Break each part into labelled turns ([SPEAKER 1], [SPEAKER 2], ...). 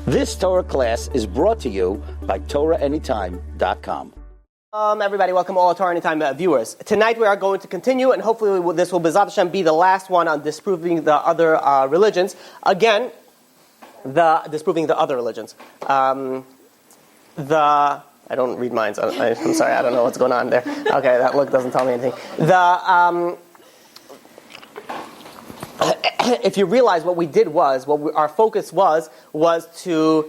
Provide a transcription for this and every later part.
[SPEAKER 1] This Torah class is brought to you by TorahAnytime.com.
[SPEAKER 2] Everybody, welcome all Torah Anytime viewers. Tonight we are going to continue, and hopefully this will B'ezrat Hashem be the last one on disproving the other religions. Again, disproving the other religions. I don't read minds. I'm sorry, I don't know what's going on there. Okay, that look doesn't tell me anything. If you realize what we did was, our focus was to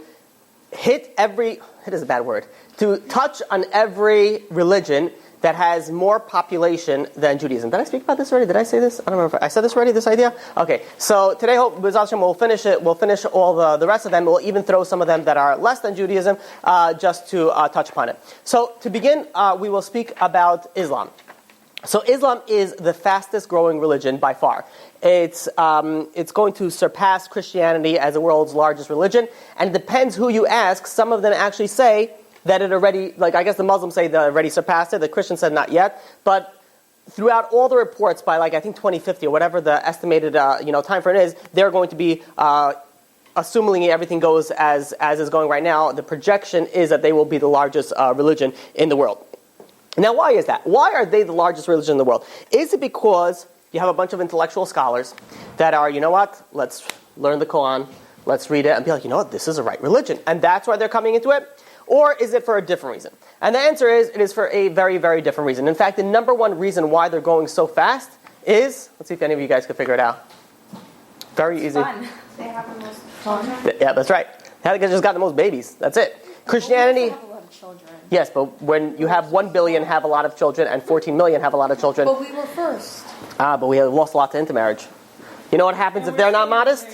[SPEAKER 2] hit is a bad word, to touch on every religion that has more population than Judaism. Did I speak about this already? Did I say this? I don't remember if I said this already, this idea? Okay, so today, B'ezrat Hashem, we'll finish it. We'll finish all the rest of them. We'll even throw some of them that are less than Judaism, just to touch upon it. So to begin, we will speak about Islam. So Islam is the fastest growing religion by far. It's going to surpass Christianity as the world's largest religion, and it depends who you ask. Some of them actually say that it already, I guess the Muslims say that it already surpassed it, the Christians said not yet, but throughout all the reports by I think 2050 or whatever the estimated time frame is, they're going to be, assuming everything goes as is going right now, the projection is that they will be the largest religion in the world. Now, why is that? Why are they the largest religion in the world? Is it because you have a bunch of intellectual scholars that are, let's learn the Quran, let's read it, and be like, this is the right religion, and that's why they're coming into it? Or is it for a different reason? And the answer is, it is for a very, very different reason. In fact, the number one reason why they're going so fast is, let's see if any of you guys can figure it out. Very easy.
[SPEAKER 3] Fun. They have the most fun.
[SPEAKER 2] Yeah, that's right. They just got the most babies. That's it. Christianity. Yes, but when you have 1 billion have a lot of children and 14 million have a lot of children.
[SPEAKER 3] But we were first.
[SPEAKER 2] But we have lost a lot to intermarriage. You know what happens if they're not modest?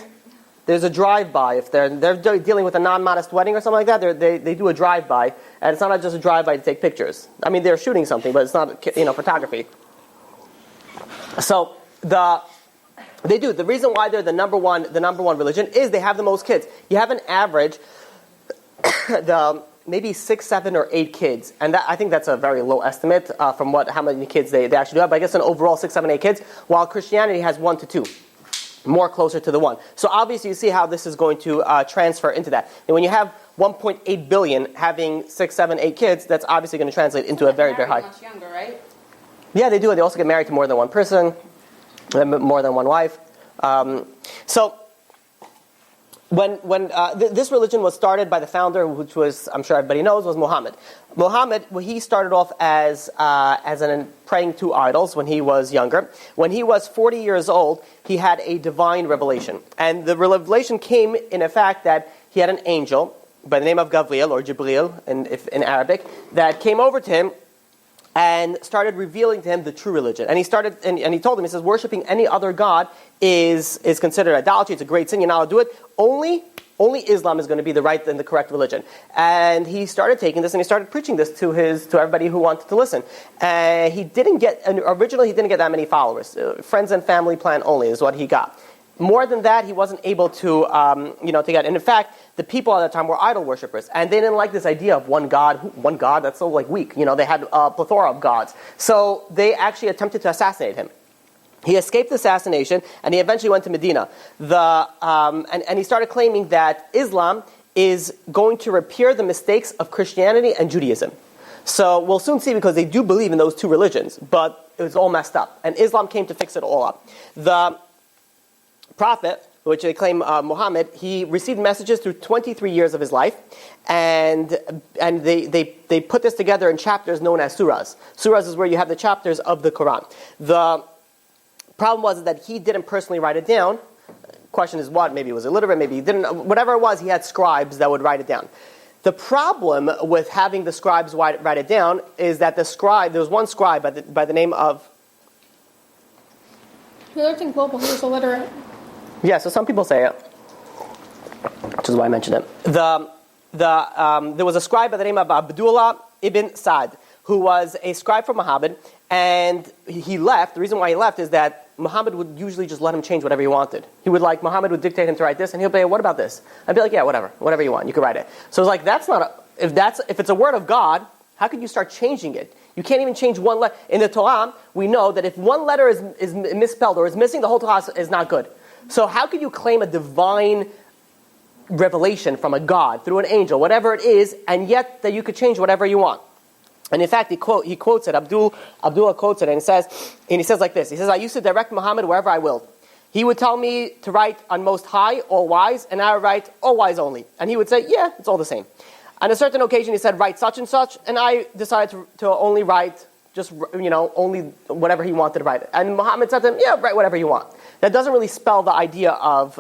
[SPEAKER 2] There's a drive-by. If they're dealing with a non-modest wedding or something like that, they do a drive-by, and it's not just a drive-by to take pictures. I mean, they're shooting something, but it's not photography. So they do. The reason why they're the number one religion is they have the most kids. You have an average, maybe 6, 7, or 8 kids, and I think that's a very low estimate from how many kids they actually do have. But I guess an overall 6, 7, 8 kids, while Christianity has 1 to 2. More closer to the 1. So obviously you see how this is going to transfer into that. And when you have 1.8 billion having 6, 7, 8 kids, that's obviously going to translate into a very, very high.
[SPEAKER 3] Much younger, right?
[SPEAKER 2] Yeah, they do. They also get married to more than one person, more than one wife. When this religion was started by the founder, which was, I'm sure everybody knows, was Muhammad. Muhammad, he started off as praying to idols when he was younger. When he was 40 years old, he had a divine revelation. And the revelation came in a fact that he had an angel by the name of Gabriel, or Jibril in Arabic, that came over to him and started revealing to him the true religion. And he started, and he told him, he says, worshipping any other god is considered idolatry. It's a great sin. You're not allowed to do it. Only Islam is going to be the right and the correct religion. And he started taking this and he started preaching this to everybody who wanted to listen. Originally he didn't get that many followers. Friends and family plan only is what he got. More than that, he wasn't able to get. And in fact, the people at that time were idol worshippers, and they didn't like this idea of one God. One God, that's so weak. They had a plethora of gods. So they actually attempted to assassinate him. He escaped assassination, and he eventually went to Medina. And he started claiming that Islam is going to repair the mistakes of Christianity and Judaism. So we'll soon see, because they do believe in those two religions, but it was all messed up. And Islam came to fix it all up. The Prophet, which they claim Muhammad, he received messages through 23 years of his life, and they put this together in chapters known as surahs. Surahs is where you have the chapters of the Quran. The problem was that he didn't personally write it down. Question is what? Maybe he was illiterate, maybe he didn't. Whatever it was, he had scribes that would write it down. The problem with having the scribes write it down is that there was one scribe by the name of...
[SPEAKER 3] He lived in global, he was illiterate.
[SPEAKER 2] Yeah, so some people say it, which is why I mentioned it. There was a scribe by the name of Abdullah ibn Sa'd, who was a scribe for Muhammad, and he left. The reason why he left is that Muhammad would usually just let him change whatever he wanted. Muhammad would dictate him to write this, and he'll be like, what about this? I'd be like, yeah, whatever you want, you can write it. So it's if it's a word of God, how could you start changing it? You can't even change one letter. In the Torah, we know that if one letter is misspelled or is missing, the whole Torah is not good. So how could you claim a divine revelation from a God, through an angel, whatever it is, and yet that you could change whatever you want. And in fact, he quotes it. Abdullah quotes it, and he says like this. He says, "I used to direct Muhammad wherever I willed. He would tell me to write on Most High, All Wise, and I would write All Wise only. And he would say, yeah, it's all the same. On a certain occasion, he said, write such and such, and I decided to only write just, only whatever he wanted to write. And Muhammad said to him, yeah, write whatever you want. That doesn't really spell the idea of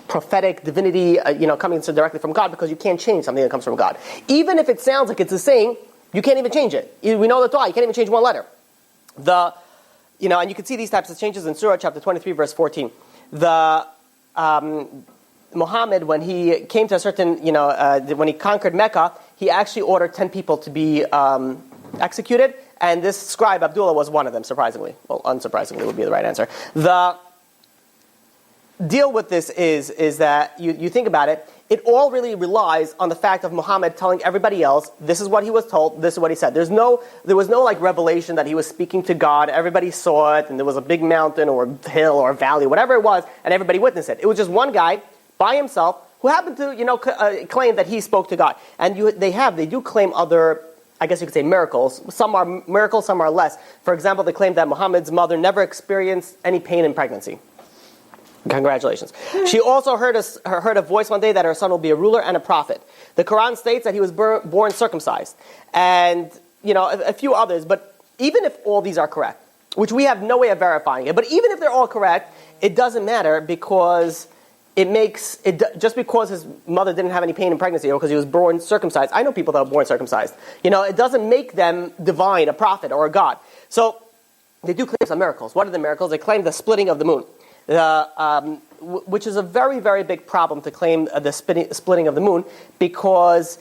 [SPEAKER 2] prophetic divinity, coming directly from God, because you can't change something that comes from God. Even if it sounds like it's the same, you can't even change it. We know the Torah, you can't even change one letter. And you can see these types of changes in Surah chapter 23, verse 14. Muhammad, when he came to a certain, when he conquered Mecca, he actually ordered 10 people to be executed, and this scribe, Abdullah, was one of them, surprisingly. Well, unsurprisingly would be the right answer. The deal with this is that you think about it, it all really relies on the fact of Muhammad telling everybody else, this is what he was told, this is what he said. There was no like revelation that he was speaking to God, everybody saw it, and there was a big mountain or hill or valley, whatever it was, and everybody witnessed it. It was just one guy by himself who happened to, claim that he spoke to God. And they do claim other, I guess you could say, miracles. Some are miracles, some are less. For example, they claim that Muhammad's mother never experienced any pain in pregnancy. Congratulations. She also heard a voice one day that her son will be a ruler and a prophet. The Quran states that he was born circumcised. And, a few others. But even if all these are correct, which we have no way of verifying it, but even if they're all correct, it doesn't matter, because just because his mother didn't have any pain in pregnancy or because he was born circumcised. I know people that are born circumcised. It doesn't make them divine, a prophet, or a god. So they do claim some miracles. What are the miracles? They claim the splitting of the moon. Which is a very, very big problem to claim the splitting of the moon, because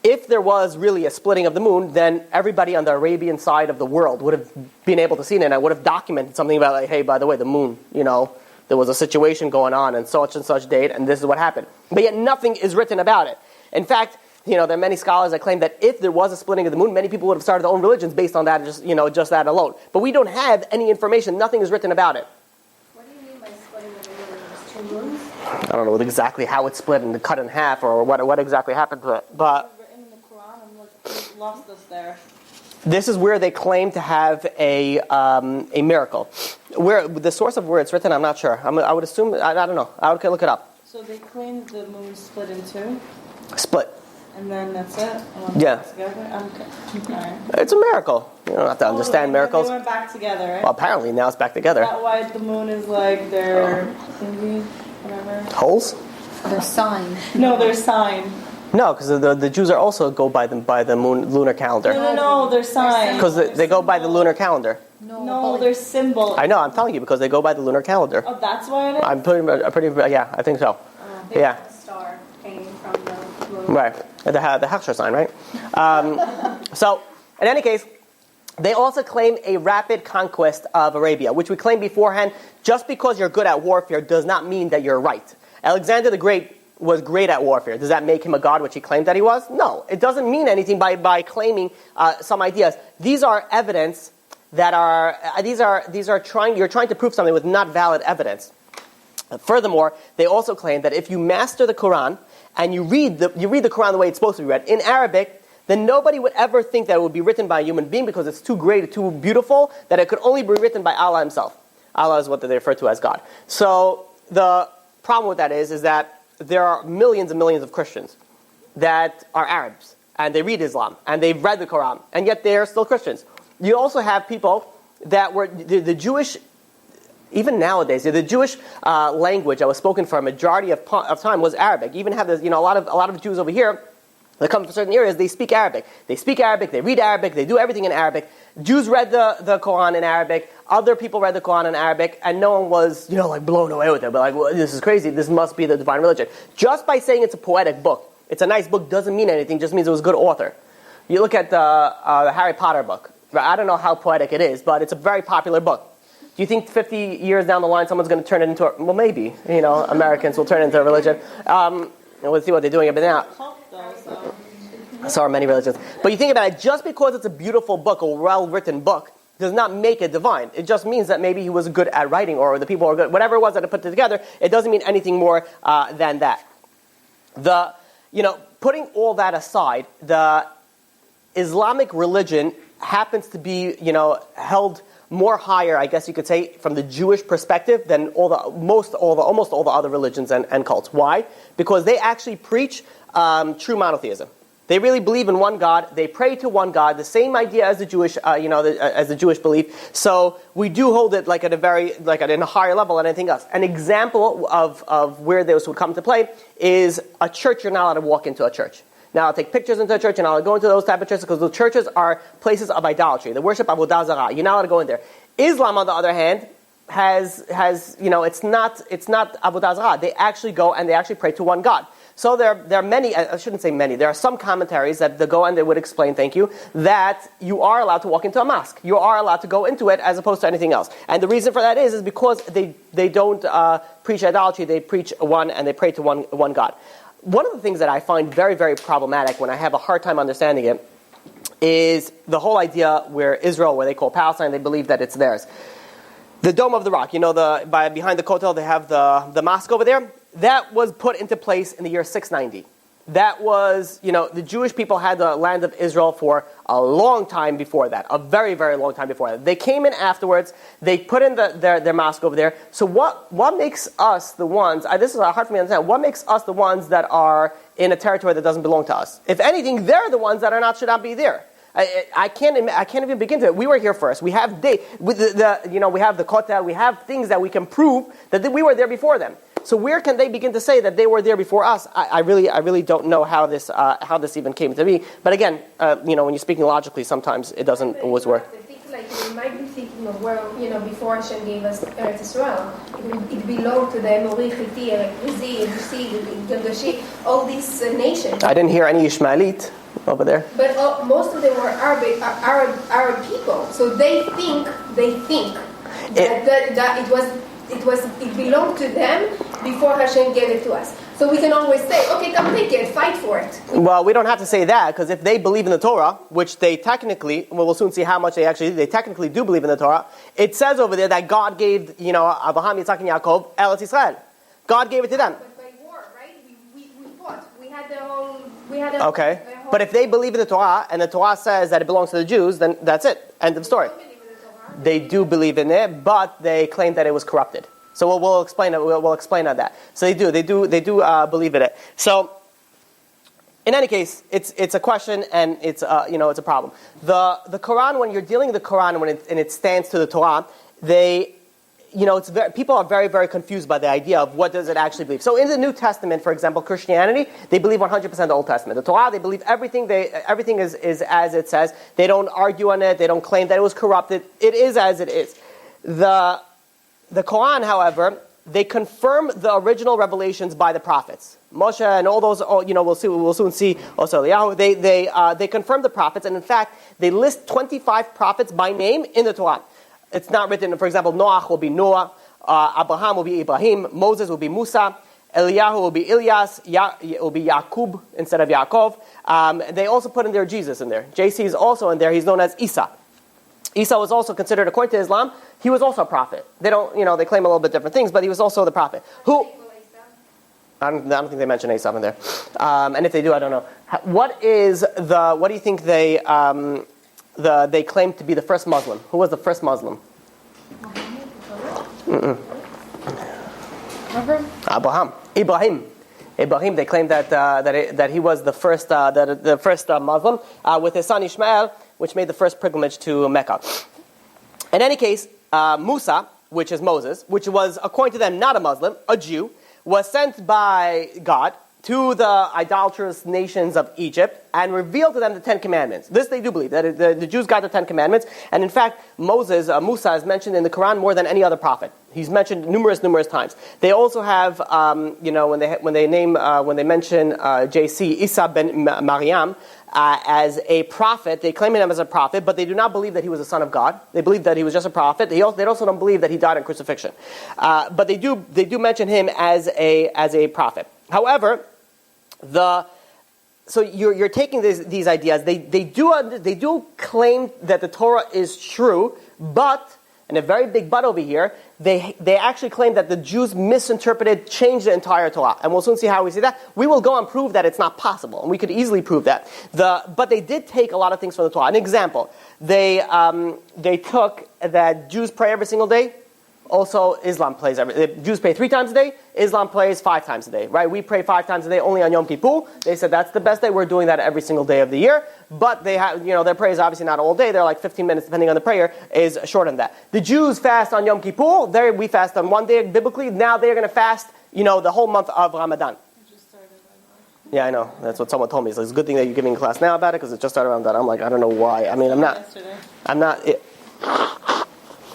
[SPEAKER 2] if there was really a splitting of the moon, then everybody on the Arabian side of the world would have been able to see it, and I would have documented something about, like, hey, by the way, the moon, there was a situation going on and such date, and this is what happened. But yet nothing is written about it. In fact, there are many scholars that claim that if there was a splitting of the moon, many people would have started their own religions based on that, just that alone. But we don't have any information, nothing is written about it. I don't know exactly how it's split and cut in half, or what exactly happened to it. But
[SPEAKER 4] written in the Quran, and lost us there.
[SPEAKER 2] This is where they claim to have a miracle. Where the source of where it's written, I'm not sure. I would assume, I don't know. I would look it up.
[SPEAKER 4] So they claim the moon split in two.
[SPEAKER 2] Split.
[SPEAKER 4] And then that's it.
[SPEAKER 2] Yeah.
[SPEAKER 4] Okay.
[SPEAKER 2] It's a miracle. You don't have to understand miracles.
[SPEAKER 4] They went back together, right?
[SPEAKER 2] Well, apparently now it's back together.
[SPEAKER 4] Is that why the moon is like their thingy, whatever?
[SPEAKER 2] Holes?
[SPEAKER 3] Their sign.
[SPEAKER 4] No, their sign.
[SPEAKER 2] No, because the Jews are also go by the lunar calendar.
[SPEAKER 4] No, their sign.
[SPEAKER 2] Because they go by the lunar calendar.
[SPEAKER 4] No, their symbol.
[SPEAKER 2] I know. I'm telling you, because they go by the lunar calendar.
[SPEAKER 4] Oh, that's why it is.
[SPEAKER 2] I'm pretty. Yeah, I think so. Yeah.
[SPEAKER 3] The star hanging from the moon.
[SPEAKER 2] Right. The Hechsher sign, right? So, in any case, they also claim a rapid conquest of Arabia, which we claimed beforehand. Just because you're good at warfare does not mean that you're right. Alexander the Great was great at warfare. Does that make him a god, which he claimed that he was? No. It doesn't mean anything by claiming some ideas. These are evidence that you're trying to prove something with not valid evidence. Furthermore, they also claim that if you master the Quran and you read the Quran the way it's supposed to be read in Arabic, then nobody would ever think that it would be written by a human being, because it's too great, too beautiful, that it could only be written by Allah himself. Allah is what they refer to as God. So the problem with that is that there are millions and millions of Christians that are Arabs, and they read Islam, and they've read the Quran, and yet they are still Christians. You also have people that were the Jewish, even nowadays, the Jewish language that was spoken for a majority of time was Arabic. You even have this, a lot of Jews over here that come from certain areas, they speak Arabic. They speak Arabic, they read Arabic, they do everything in Arabic. Jews read the Quran in Arabic, other people read the Quran in Arabic, and no one was, blown away with it. But well, this is crazy, this must be the divine religion. Just by saying it's a poetic book, it's a nice book, doesn't mean anything, just means it was a good author. You look at the Harry Potter book. I don't know how poetic it is, but it's a very popular book. Do you think 50 years down the line someone's going to turn it into well, maybe, Americans will turn it into a religion. And we'll see what they're doing about now. So are many religions. But you think about it, just because it's a beautiful book, a well-written book, does not make it divine. It just means that maybe he was good at writing, or the people are good. Whatever it was that it put it together, it doesn't mean anything more than that. Putting all that aside, the Islamic religion happens to be, held more higher, I guess you could say, from the Jewish perspective than almost all the other religions and cults. Why? Because they actually preach true monotheism. They really believe in one God. They pray to one God. The same idea as the Jewish, as the Jewish belief. So we do hold it at a higher level than anything else. An example of where this would come to play is a church. You're not allowed to walk into a church. Now, I'll take pictures into a church, and I'll go into those type of churches because the churches are places of idolatry. The worship of Avodah Zarah. You're not allowed to go in there. Islam, on the other hand, has it's not Avodah Zarah. They actually go and they actually pray to one God. So there are many, I shouldn't say many, there are some commentaries that they go and they would explain, thank you, that you are allowed to walk into a mosque. You are allowed to go into it as opposed to anything else. And the reason for that is because they don't preach idolatry, they preach one and they pray to one God. One of the things that I find very, very problematic when I have a hard time understanding it is the whole idea where Israel, where they call Palestine, they believe that it's theirs. The Dome of the Rock, behind the Kotel they have the mosque over there. That was put into place in the year 690. That was, the Jewish people had the land of Israel for a long time before that. A very, very long time before that. They came in afterwards. They put in their mosque over there. So what makes us the ones, this is hard for me to understand, what makes us the ones that are in a territory that doesn't belong to us? If anything, they're the ones that should not be there. I can't even begin to. We were here first. We have we have the Kotel. We have things that we can prove that we were there before them. So where can they begin to say that they were there before us? I really don't know how this even came to be. But again, when you're speaking logically, sometimes it doesn't always work.
[SPEAKER 5] I think we might be thinking of before Hashem gave us Eretz Israel, it belonged to the Amori, Hitti, Erizi, Yebusi, Girgashi, all these nations.
[SPEAKER 2] I didn't hear any Ishmaelite over there.
[SPEAKER 5] But most of them were Arab people, so they think that it belonged to them before Hashem gave it to us. So we can always say, okay, come take it, fight for it.
[SPEAKER 2] Well, we don't have to say that, because if they believe in the Torah, which they technically, we'll soon see how much they actually do, they technically do believe in the Torah, it says over there that God gave, Abraham, Yitzhak, and Yaakov, Eretz Israel. God gave it to them.
[SPEAKER 5] But by war, right? We fought. We had the whole...
[SPEAKER 2] Okay. But if they believe in the Torah, and the Torah says that it belongs to the Jews, then that's it. End of story. They do believe in it, but they claim that it was corrupted. So we'll explain it. We'll explain on that. So they do believe in it. So in any case, it's a question and it's a problem. The Quran, when you're dealing with the Quran and it stands to the Torah, people are very, very confused by the idea of what does it actually believe. So in the New Testament, for example, Christianity, they believe 100% the Old Testament. The Torah, they believe everything. Everything is as it says. They don't argue on it. They don't claim that it was corrupted. It is as it is. The Quran, however, they confirm the original revelations by the prophets. Moshe and all those, we'll soon see also Eliyahu. They confirm the prophets, and in fact, they list 25 prophets by name in the Torah. It's not written, for example, Noach will be Noah, Abraham will be Ibrahim, Moses will be Musa, Eliyahu will be Ilyas, it will be Yaqub instead of Yaakov. They also put in there Jesus in there. JC is also in there. He's known as Isa. Isa was also considered, according to Islam, he was also a prophet. They don't, they claim a little bit different things, but he was also the prophet. I don't think they mention Isa in there. And if they do, I don't know. What do you think they claim to be the first Muslim? Who was the first Muslim? Ibrahim. They claim that he was the first Muslim with his son Ishmael, which made the first pilgrimage to Mecca. In any case, Musa, which is Moses, which was, according to them, not a Muslim, a Jew, was sent by God to the idolatrous nations of Egypt and revealed to them the Ten Commandments. This they do believe, that the Jews got the Ten Commandments. And in fact, Musa is mentioned in the Quran more than any other prophet. He's mentioned numerous times. They also have, when they mention JC, Isa ben Maryam, as a prophet, they claim him as a prophet, but they do not believe that he was a son of God. They believe that he was just a prophet. They also don't believe that he died on crucifixion. But they do mention him as a prophet. However, the so you're taking these ideas. They do claim that the Torah is true, but, and a very big but over here, they actually claim that the Jews misinterpreted, changed the entire Torah. And we'll soon see how we see that. We will go and prove that it's not possible, and we could easily prove that. But they did take a lot of things from the Torah. An example, they took that Jews pray every single day. Also, Islam prays Jews pray 3 times a day. Islam prays 5 times a day, right? We pray 5 times a day only on Yom Kippur. They said that's the best day. We're doing that every single day of the year. But they have, their prayer is obviously not all day. They're like 15 minutes, depending on the prayer, is shorter than that. The Jews fast on Yom Kippur. We fast on one day biblically. Now they're going to fast, the whole month of Ramadan. Yeah, I know. That's what someone told me. It's a good thing that you're giving a class now about it because it just started Ramadan. I'm like, I don't know why. I mean, I'm not.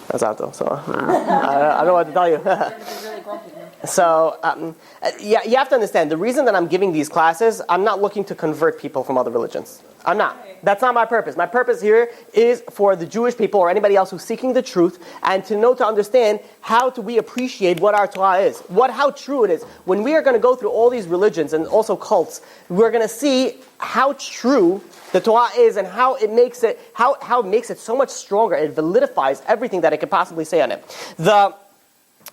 [SPEAKER 2] That's out though, so I don't know what to tell you. So, you have to understand, the reason that I'm giving these classes, I'm not looking to convert people from other religions. I'm not. That's not my purpose. My purpose here is for the Jewish people or anybody else who's seeking the truth and to understand how do we appreciate what our Torah is, how true it is. When we are going to go through all these religions and also cults, we're going to see how true the Torah is and how it makes it so much stronger. It validifies everything that it could possibly say on it. The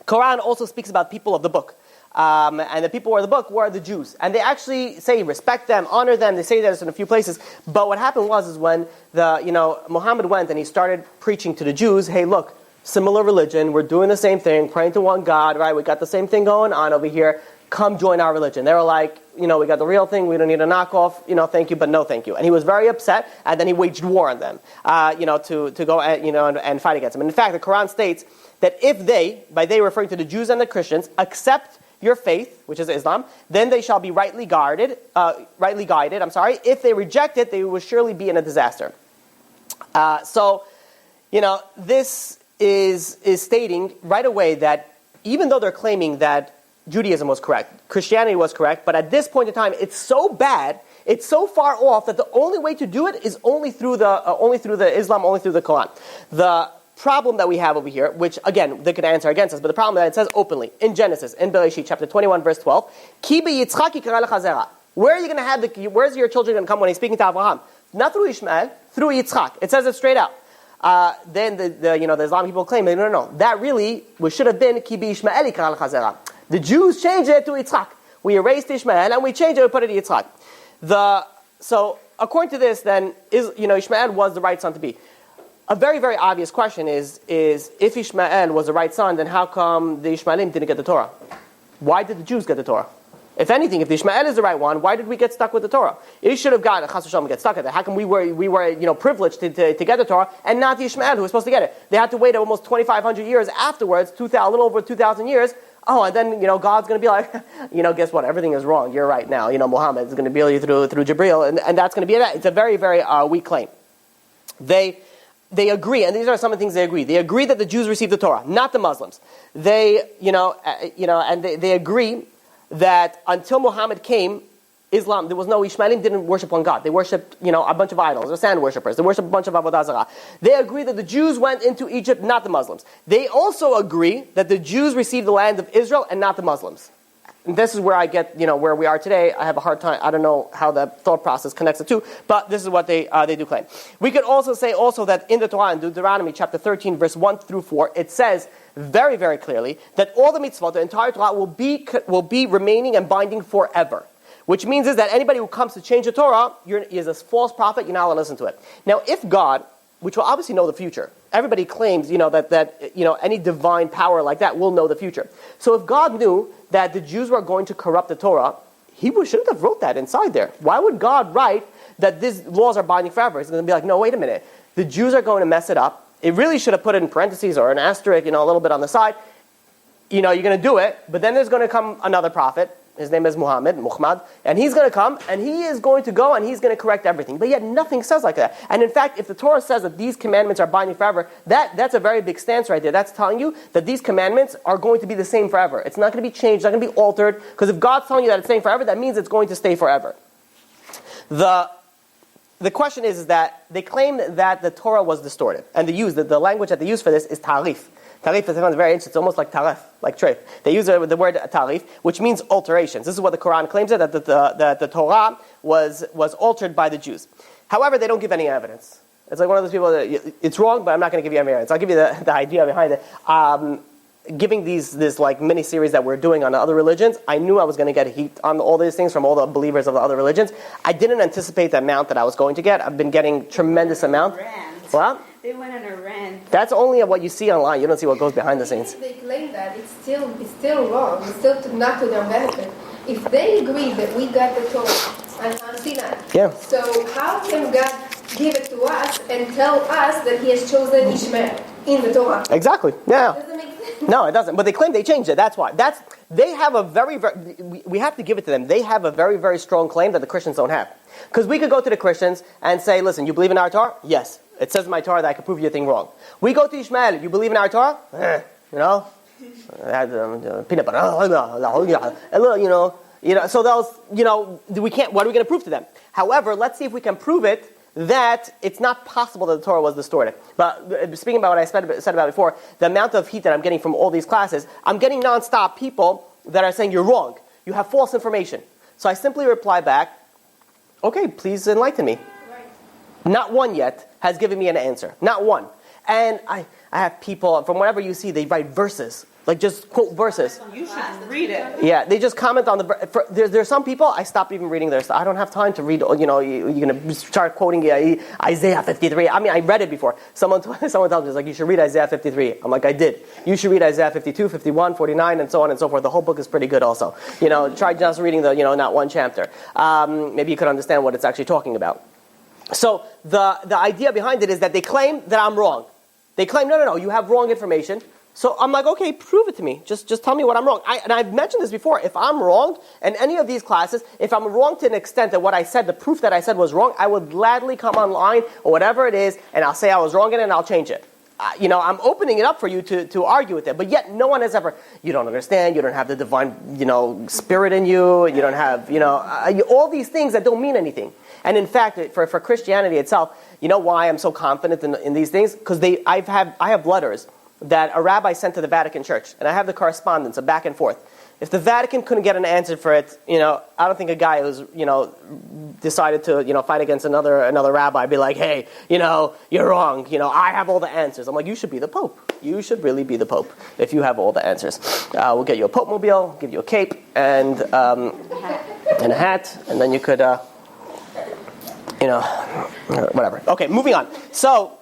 [SPEAKER 2] Quran also speaks about people of the book. And the people who are the book were the Jews. And they actually say respect them, honor them. They say this in a few places. But what happened was when Muhammad went and he started preaching to the Jews, hey, look, similar religion, we're doing the same thing, praying to one God, right? We got the same thing going on over here. Come join our religion. They were like, we got the real thing. We don't need a knockoff. Thank you, but no thank you. And he was very upset. And then he waged war on them, to go and fight against them. And in fact, the Quran states that if by they referring to the Jews and the Christians, accept your faith, which is Islam, then they shall be rightly guided. If they reject it, they will surely be in a disaster. This is stating right away that even though they're claiming that Judaism was correct, Christianity was correct, but at this point in time, it's so bad, it's so far off that the only way to do it is only through the Islam, only through the Quran. The problem that we have over here, which again they could answer against us, but the problem that it says openly in Genesis, in Bereshit chapter 21 verse 12, Ki beyitzchak yikra lecha zera. Where are you going to have where's your children going to come when he's speaking to Abraham? Not through Ishmael, through Yitzchak. It says it straight out. Then the Islamic people claim no. That really should have been Ki beYishmael yikra lecha zera. The Jews changed it to Yitzchak. We erased Ishmael and we changed it and put it to Yitzchak. So according to this, then Ishmael was the right son to be. A very, very obvious question is if Ishmael was the right son, then how come the Ishmaelim didn't get the Torah? Why did the Jews get the Torah? If anything, if the Ishmael is the right one, why did we get stuck with the Torah? It should have gotten, Chas v'shalom, get stuck at it. How come we were privileged to get the Torah and not the Ishmael who was supposed to get it? They had to wait almost 2,500 years afterwards, a little over 2,000 years. Oh, and then, God's going to be like, guess what? Everything is wrong. You're right now. Muhammad is going to be you through Jibreel, and that's going to be that. It's a very, very weak claim. They agree, and these are some of the things they agree. They agree that the Jews received the Torah, not the Muslims. They agree that until Muhammad came, Islam, there was no Ishmaelim didn't worship one God. They worshipped, a bunch of idols. They're sand worshippers. They worshipped a bunch of avodah zarah. They agree that the Jews went into Egypt, not the Muslims. They also agree that the Jews received the land of Israel and not the Muslims. And this is where I get, where we are today. I have a hard time. I don't know how that thought process connects the two, but this is what they do claim. We could also say that in the Torah, in Deuteronomy chapter 13, verse 1 through 4, it says very, very clearly that all the mitzvot, the entire Torah, will be remaining and binding forever. Which means is that anybody who comes to change the Torah is a false prophet. You're not allowed to listen to it. Now, if God, which will obviously know the future, everybody claims, that any divine power like that will know the future. So if God knew that the Jews were going to corrupt the Torah, He shouldn't have wrote that inside there. Why would God write that these laws are binding forever? He's going to be like, no, wait a minute. The Jews are going to mess it up. It really should have put it in parentheses or an asterisk, a little bit on the side. You're going to do it, but then there's going to come another prophet. His name is Muhammad, and he's going to come, and he is going to go, and he's going to correct everything. But yet nothing says like that. And in fact, if the Torah says that these commandments are binding forever, that's a very big stance right there. That's telling you that these commandments are going to be the same forever. It's not going to be changed, it's not going to be altered, because if God's telling you that it's staying forever, that means it's going to stay forever. The question is that they claim that the Torah was distorted. And the language that they use for this is tarif. Tarif is very interesting. It's almost like tarif, like treif. They use the word tarif, which means alterations. This is what the Quran claims it, that the Torah was altered by the Jews. However, they don't give any evidence. It's like one of those people that it's wrong, but I'm not going to give you any evidence. I'll give you the idea behind it. Giving this like mini series that we're doing on the other religions, I knew I was going to get heat on all these things from all the believers of the other religions. I didn't anticipate the amount that I was going to get. I've been getting tremendous amount. Well,
[SPEAKER 4] they went on a rant.
[SPEAKER 2] that's only what you see online. You don't see what goes behind the scenes.
[SPEAKER 5] They claim that it's still wrong. It's still not to their benefit. If they agree that we got the Torah on Sinai, so how can God give it to us and tell us that He has chosen Ishmael in the Torah?
[SPEAKER 2] Exactly. Yeah.
[SPEAKER 5] Doesn't make sense.
[SPEAKER 2] No, it doesn't. But they claim they changed it. That's why. They have a very, we have to give it to them. They have a very, very strong claim that the Christians don't have. Because we could go to the Christians and say, listen, you believe in our Torah? Yes. It says in my Torah that I can prove you a thing wrong. We go to Ishmael. You believe in our Torah? You know? Peanut butter. You know, so those, we can't, what are we going to prove to them? However, let's see if we can prove it that it's not possible that the Torah was distorted. But speaking about what I said about before, the amount of heat that I'm getting from all these classes, I'm getting nonstop people that are saying, you're wrong. You have false information. So I simply reply back, okay, please enlighten me.
[SPEAKER 5] Right.
[SPEAKER 2] Not one yet has given me an answer. Not one. And I have people, from whatever you see, they write verses. Like just quote verses.
[SPEAKER 4] You should read it.
[SPEAKER 2] Yeah, they just comment on the. There's some people I stopped even reading their stuff. I don't have time to read. You're gonna start quoting Isaiah 53. I mean, I read it before. Someone told me like you should read Isaiah 53. I'm like, I did. You should read Isaiah 52, 51, 49, and so on and so forth. The whole book is pretty good. Also, try just reading the not one chapter. Maybe you could understand what it's actually talking about. So the idea behind it is that they claim that I'm wrong. They claim no, you have wrong information. So I'm like, okay, prove it to me. Just tell me what I'm wrong. And I've mentioned this before. If I'm wrong in any of these classes, if I'm wrong to an extent that what I said, the proof that I said was wrong, I would gladly come online or whatever it is, and I'll say I was wrong in it and I'll change it. I'm opening it up for you to argue with it. But yet no one has ever, you don't understand, you don't have the divine, spirit in you, you don't have, all these things that don't mean anything. And in fact, for Christianity itself, you know why I'm so confident in these things? Because I have letters that a rabbi sent to the Vatican Church, and I have the correspondence, a back and forth. If the Vatican couldn't get an answer for it, I don't think a guy who's, decided to, fight against another rabbi would be like, hey, you're wrong, I have all the answers. I'm like, you should be the Pope. You should really be the Pope if you have all the answers. We'll get you a Pope mobile, give you a cape, and a hat, and then you could, whatever. Okay, moving on. So,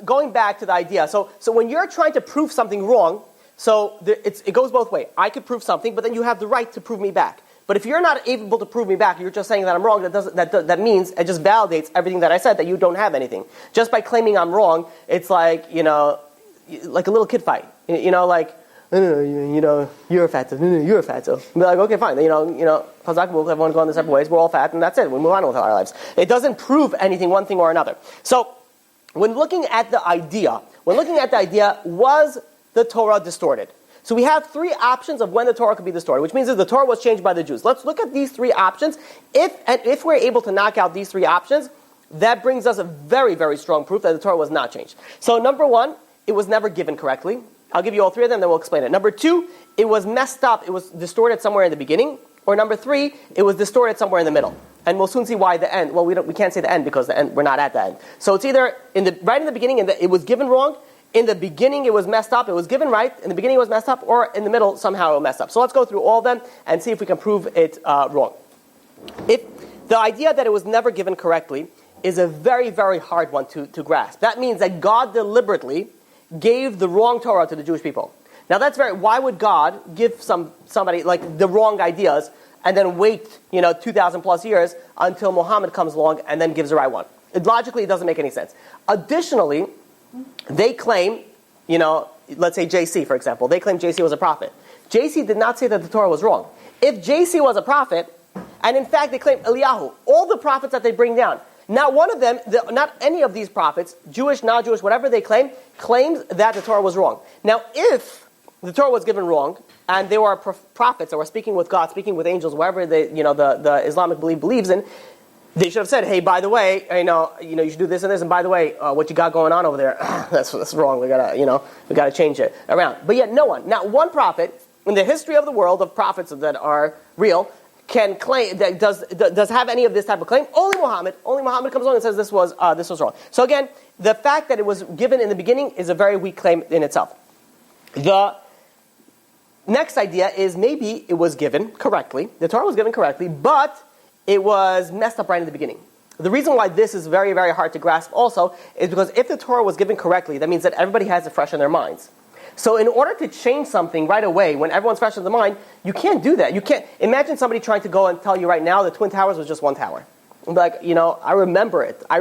[SPEAKER 2] going back to the idea, so when you're trying to prove something wrong, it goes both ways. I could prove something, but then you have the right to prove me back. But if you're not able to prove me back, you're just saying that I'm wrong. That means it just validates everything that I said, that you don't have anything. Just by claiming I'm wrong, it's like like a little kid fight. Like no, you're a fatso. No, you're a fatso. Be like, okay, fine. Chazak, we'll everyone go in the separate ways. We're all fat, and that's it. We move on with our lives. It doesn't prove anything, one thing or another. So, when looking at the idea, was the Torah distorted? So we have three options of when the Torah could be distorted, which means that the Torah was changed by the Jews. Let's look at these three options. If we're able to knock out these three options, that brings us a very, very strong proof that the Torah was not changed. So number one, it was never given correctly. I'll give you all three of them, then we'll explain it. Number two, it was messed up. It was distorted somewhere in the beginning. Or number three, it was distorted somewhere in the middle. And we'll soon see why the end. Well, we can't say the end because the end, we're not at the end. So it's either right in the beginning, it was given wrong. In the beginning, it was messed up. It was given right. In the beginning, it was messed up. Or in the middle, somehow it was messed up. So let's go through all of them and see if we can prove it wrong. The idea that it was never given correctly is a very, very hard one to grasp. That means that God deliberately gave the wrong Torah to the Jewish people. Now why would God give somebody like the wrong ideas and then wait, 2,000 plus years until Muhammad comes along and then gives the right one? Logically, it doesn't make any sense. Additionally, they claim, let's say JC, for example, they claim JC was a prophet. JC did not say that the Torah was wrong. If JC was a prophet, and in fact they claim Eliyahu, all the prophets that they bring down, not one of them, not any of these prophets, Jewish, non-Jewish, whatever they claims that the Torah was wrong. Now, if the Torah was given wrong, and there were prophets that were speaking with God, speaking with angels, whatever the Islamic belief believes in, They should have said, hey, by the way, you should do this and this, and by the way, what you got going on over there, that's wrong. We gotta change it around. But yet no one, not one prophet in the history of the world of prophets that are real can claim that does have any of this type of claim. Only Muhammad comes along and says this was wrong. So again, the fact that it was given in the beginning is a very weak claim in itself. The next idea is maybe it was given correctly. The Torah was given correctly, but it was messed up right in the beginning. The reason why this is very, very hard to grasp also is because if the Torah was given correctly, that means that everybody has it fresh in their minds. So in order to change something right away when everyone's fresh in the mind, you can't do that. You can't imagine somebody trying to go and tell you right now the Twin Towers was just one tower. Like, I remember it. I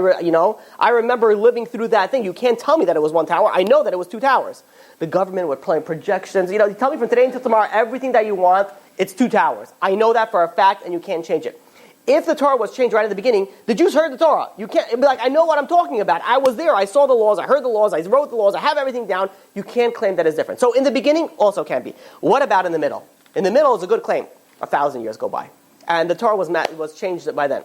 [SPEAKER 2] remember living through that thing. You can't tell me that it was one tower. I know that it was two towers. The government would play projections. You tell me from today until tomorrow everything that you want, it's two towers. I know that for a fact, and you can't change it. If the Torah was changed right at the beginning, the Jews heard the Torah. You can't be like, I know what I'm talking about. I was there. I saw the laws. I heard the laws. I wrote the laws. I have everything down. You can't claim that it's different. So in the beginning, also can't be. What about in the middle? In the middle is a good claim. 1,000 years go by, and the Torah was changed by then.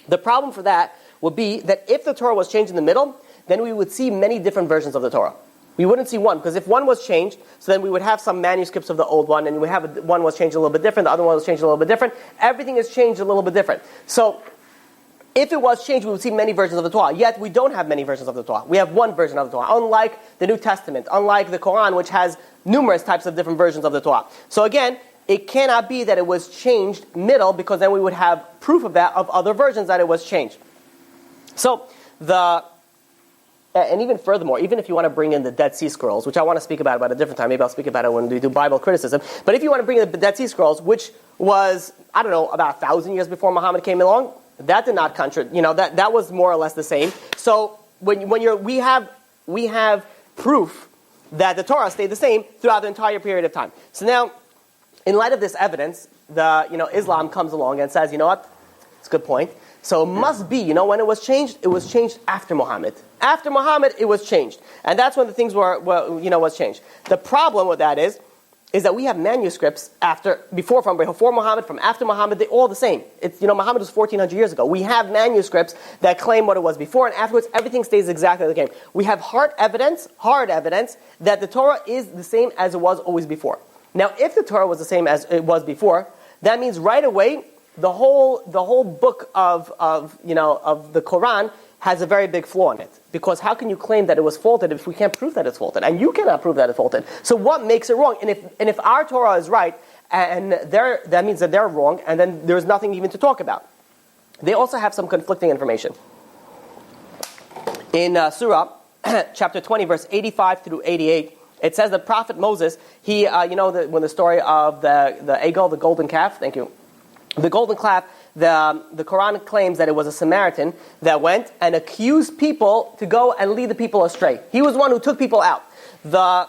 [SPEAKER 2] The problem for that would be that if the Torah was changed in the middle, then we would see many different versions of the Torah. We wouldn't see one, because if one was changed, so then we would have some manuscripts of the old one, and we have one was changed a little bit different, the other one was changed a little bit different. Everything is changed a little bit different. So, if it was changed, we would see many versions of the Torah. Yet, we don't have many versions of the Torah. We have one version of the Torah, unlike the New Testament, unlike the Quran, which has numerous types of different versions of the Torah. So again, it cannot be that it was changed middle, because then we would have proof of that, of other versions that it was changed. So, and even furthermore, even if you want to bring in the Dead Sea Scrolls, which I want to speak about a different time, maybe I'll speak about it when we do Bible criticism, but if you want to bring in the Dead Sea Scrolls, which was, about 1,000 years before Muhammad came along, that did not that was more or less the same. So we have proof that the Torah stayed the same throughout the entire period of time. So now, in light of this evidence, Islam comes along and says, what? It's a good point. So it must be, when it was changed after Muhammad. After Muhammad, it was changed. And that's when the things was changed. The problem with that is that we have manuscripts before Muhammad, from after Muhammad, they're all the same. It's, Muhammad was 1,400 years ago. We have manuscripts that claim what it was before, and afterwards, everything stays exactly the same. We have hard evidence that the Torah is the same as it was always before. Now, if the Torah was the same as it was before, that means right away, the whole book of the Quran has a very big flaw in it. Because how can you claim that it was faulted if we can't prove that it's faulted? And you cannot prove that it's faulted. So what makes it wrong? And if our Torah is right, and that means that they're wrong, and then there's nothing even to talk about. They also have some conflicting information. In Surah, chapter 20, verse 85 through 88, it says that Prophet Moses, he, when the story of the Egel, the golden calf, thank you, the golden calf, the Quran claims that it was a Samaritan that went and accused people to go and lead the people astray. He was the one who took people out. The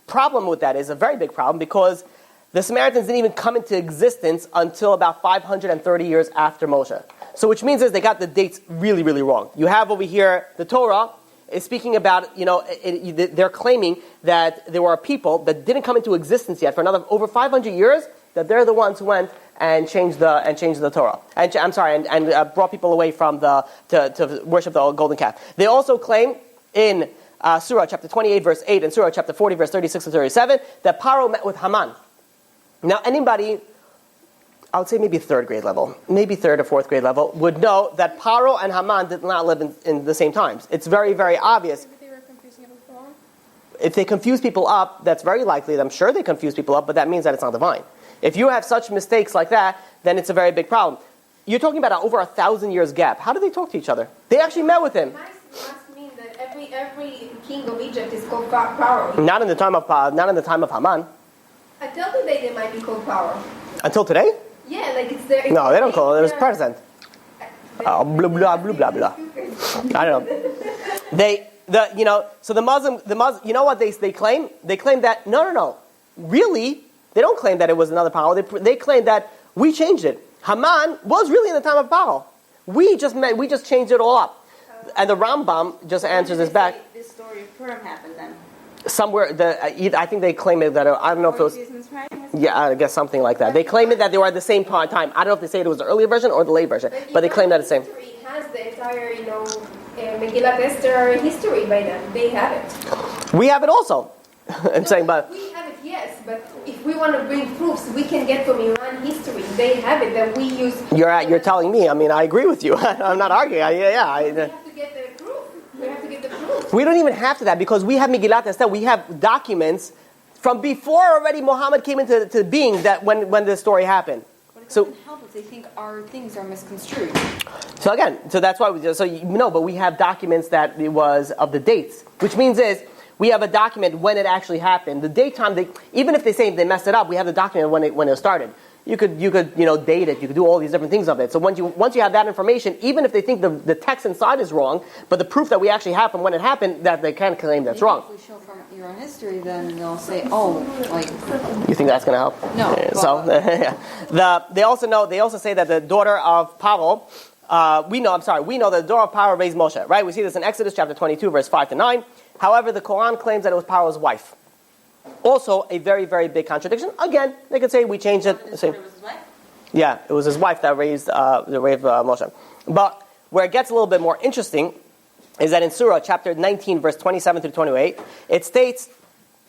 [SPEAKER 2] problem with that is a very big problem, because the Samaritans didn't even come into existence until about 530 years after Moshe. So which means is they got the dates really, really wrong. You have over here, the Torah is speaking about, they're claiming that there were people that didn't come into existence yet for another over 500 years, that they're the ones who went and changed the Torah, and brought people away from to worship the golden calf. They also claim in Surah chapter 28 verse 8 and Surah chapter 40 verse 36 and 37 that Paro met with Haman. Now anybody, I would say maybe third grade level, maybe third or fourth grade level, would know that Paro and Haman did not live in the same times. It's very, very obvious.
[SPEAKER 3] They were confusing everyone.
[SPEAKER 2] If they confuse people up, that's very likely. I'm sure they confuse people up, but that means that it's not divine. If you have such mistakes like that, then it's a very big problem. You're talking about over 1,000 years gap. How do they talk to each other? They actually met with him.
[SPEAKER 5] Must mean that every king of Egypt is called Pharaoh.
[SPEAKER 2] Not in the time of Haman.
[SPEAKER 5] Until today, they might be called Pharaoh.
[SPEAKER 2] Until today?
[SPEAKER 5] Yeah, like it's their.
[SPEAKER 2] No, they don't call it. It was president. Blah blah blah blah blah. I don't know. So the Muslim, you know what they claim? They claim that no, really. They don't claim that it was another Paro. They claim that we changed it. Haman was really in the time of Paro. We just changed it all up. And the Rambam just answers this back.
[SPEAKER 4] This story of Purim happened then.
[SPEAKER 2] Somewhere, I think they claim it that I don't know if it was.
[SPEAKER 4] Seasons, right?
[SPEAKER 2] Yeah, I guess something like that. They claim it that they were at the same time. I don't know if they say it was the earlier version or the late version, but they claim that it's the same.
[SPEAKER 5] History has the entire, Megillat Esther history by them. They have it.
[SPEAKER 2] We have it also. I'm saying, but
[SPEAKER 5] we have it, yes. But if we want to bring proofs, we can get from Iran history. They have it that we use.
[SPEAKER 2] You're telling me. I mean, I agree with you. I'm not arguing.
[SPEAKER 5] We have to get the proof. We have to get the proof.
[SPEAKER 2] We don't even have to that because we have Megillat Esther. We have documents from before already Muhammad came into being that when this story happened.
[SPEAKER 3] But it doesn't help if they think our things are misconstrued.
[SPEAKER 2] So again, that's why but we have documents that it was of the dates, which means we have a document when it actually happened. The date time, even if they say they messed it up, we have the document when it started. You could date it. You could do all these different things of it. So once you have that information, even if they think the text inside is wrong, but the proof that we actually have from when it happened, that they can't claim that's wrong.
[SPEAKER 3] If we show from your own history, then they'll say, "Oh, like."
[SPEAKER 2] You think that's going to help?
[SPEAKER 3] No.
[SPEAKER 2] They also say that the daughter of Paro. We know that the daughter of Paro raised Moshe. Right? We see this in Exodus chapter 22, verse 5-9. However, the Quran claims that it was Paro's wife. Also, a very, very big contradiction. Again, they could say we changed it.
[SPEAKER 3] It was his wife?
[SPEAKER 2] Yeah, it was his wife that raised Moshe. But where it gets a little bit more interesting is that in Surah chapter 19, verse 27 through 28, it states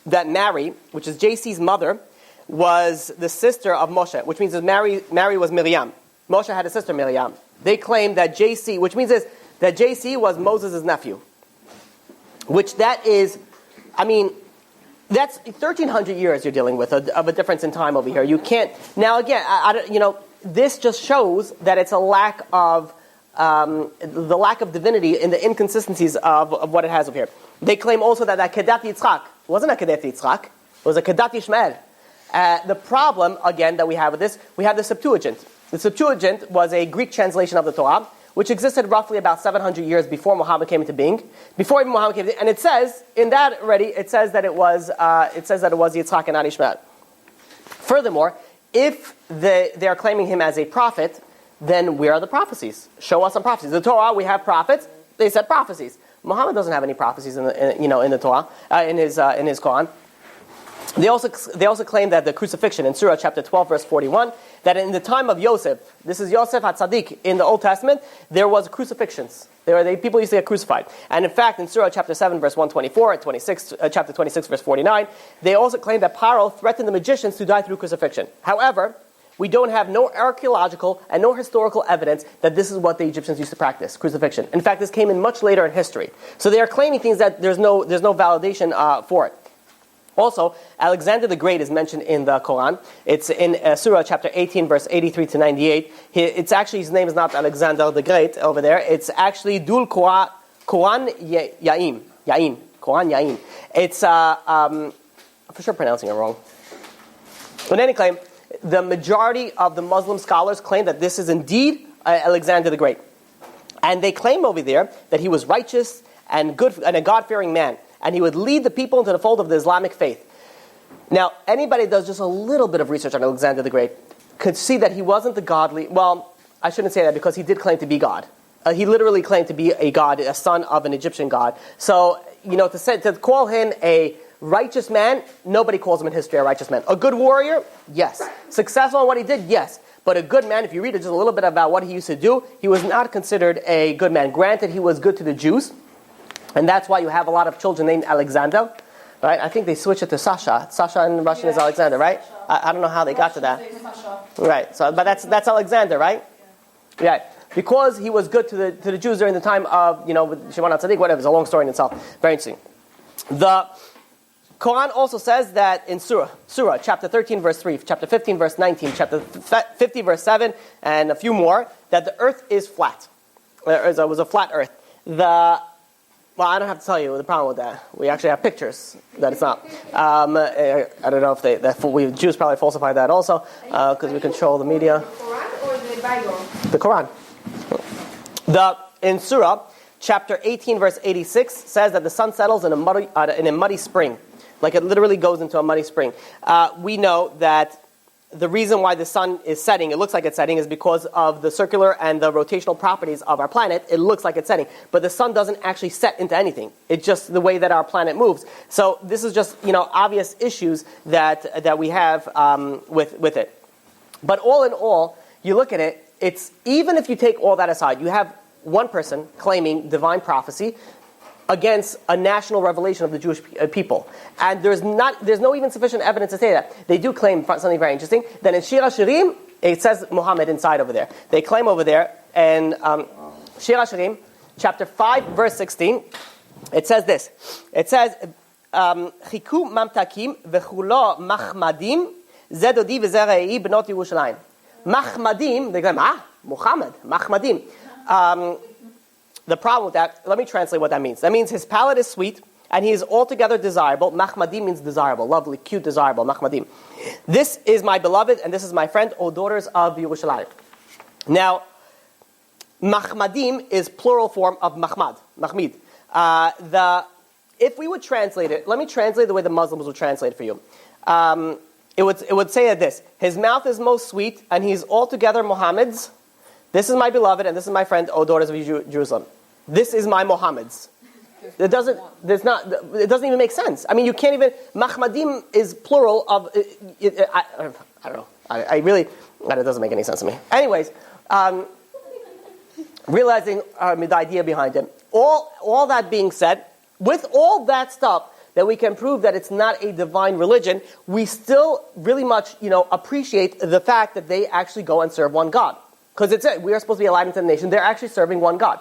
[SPEAKER 2] that Mary, which is JC's mother, was the sister of Moshe, which means that Mary was Miriam. Moshe had a sister Miriam. They claim that JC, which means that JC was Moses' nephew. Which that is, that's 1,300 years you're dealing with of a difference in time over here. You can't. Now again, this just shows that it's a lack of the lack of divinity in the inconsistencies of what it has over here. They claim also that Kedat Yitzchak wasn't a Kedat Yitzchak; it was a Kedat Ishmael. The problem again that we have with this, we have the Septuagint. The Septuagint was a Greek translation of the Torah, which existed roughly about 700 years before Muhammad came into being. Before even Muhammad came into, and it says in that already, it says that it was Yitzchak and not Ishmael. Furthermore, if they are claiming him as a prophet, then where are the prophecies? Show us some prophecies. The Torah, we have prophets. They said prophecies. Muhammad doesn't have any prophecies in the Torah, in his Quran. They also claim that the crucifixion in Surah chapter 12 verse 41, that in the time of Yosef, this is Yosef HaTzadik in the Old Testament, there was crucifixions. People used to get crucified. And in fact, in Surah chapter 7 verse 124 and chapter 26 verse 49, they also claim that Paro threatened the magicians to die through crucifixion. However, we don't have no archaeological and no historical evidence that this is what the Egyptians used to practice, crucifixion. In fact, this came in much later in history. So they are claiming things that there's no validation for it. Also, Alexander the Great is mentioned in the Quran. It's in Surah chapter 18, verse 83 to 98. It's actually, his name is not Alexander the Great over there. It's actually Dul Quran Yaim. Quran Yaim. It's, I'm for sure pronouncing it wrong. But in any claim, the majority of the Muslim scholars claim that this is indeed Alexander the Great. And they claim over there that he was righteous and good and a God-fearing man. And he would lead the people into the fold of the Islamic faith. Now, anybody that does just a little bit of research on Alexander the Great could see that he wasn't the godly. Well, I shouldn't say that because he did claim to be God. He literally claimed to be a god, a son of an Egyptian god. So, to call him a righteous man, nobody calls him in history a righteous man. A good warrior, yes. Successful in what he did, yes. But a good man, if you read just a little bit about what he used to do, he was not considered a good man. Granted, he was good to the Jews. And that's why you have a lot of children named Alexander, right? I think they switched it to Sasha. Sasha in Russian is Alexander, right? I don't know how they got to that. Right. So, but that's Alexander, right? Yeah. Because he was good to the Jews during the time of with Shimon HaTzadik, whatever. It's a long story in itself. Very interesting. The Quran also says that in Surah chapter 13 verse 3, chapter 15 verse 19, chapter 50 verse 7, and a few more, that the earth is flat. It was a flat earth. Well, I don't have to tell you the problem with that. We actually have pictures that it's not. I don't know if Jews probably falsify that also because we control the media.
[SPEAKER 5] The Quran or the Bible?
[SPEAKER 2] The Quran. In Surah, chapter 18, verse 86, says that the sun settles in a muddy spring. Like it literally goes into a muddy spring. We know that the reason why the sun is setting, it looks like it's setting, is because of the circular and the rotational properties of our planet. It looks like it's setting, but the sun doesn't actually set into anything. It's just the way that our planet moves. So this is just, obvious issues that we have with it. But all in all, you look at it, it's, even if you take all that aside, you have one person claiming divine prophecy against a national revelation of the Jewish people. And there's no even sufficient evidence to say that. They do claim something very interesting, that in Shir HaShirim, it says Muhammad inside over there. They claim over there, in Shir HaShirim, chapter 5, verse 16, it says this. It says, Chiku mamtakim v'chulo machmadim zedodi v'zerei b'not Yerushalayim. Machmadim, they claim, Muhammad, machmadim. The problem with that, let me translate what that means. That means his palate is sweet, and he is altogether desirable. Machmadim means desirable, lovely, cute, desirable, machmadim. This is my beloved, and this is my friend, O daughters of Yerushalayim. Now, machmadim is plural form of mahmad, mahmid. If we would translate it, let me translate the way the Muslims will translate it for you. It would say this: his mouth is most sweet, and he is altogether Muhammad's. This is my beloved, and this is my friend, O daughters of Jerusalem. This is my Muhammad's. It doesn't even make sense. I mean, you can't even, Mahmadim is plural of, I don't know. It doesn't make any sense to me. Anyways, realizing the idea behind it. All that being said, with all that stuff, that we can prove that it's not a divine religion, we still really much, appreciate the fact that they actually go and serve one God. Because we are supposed to be a light into the nation. They're actually serving one God.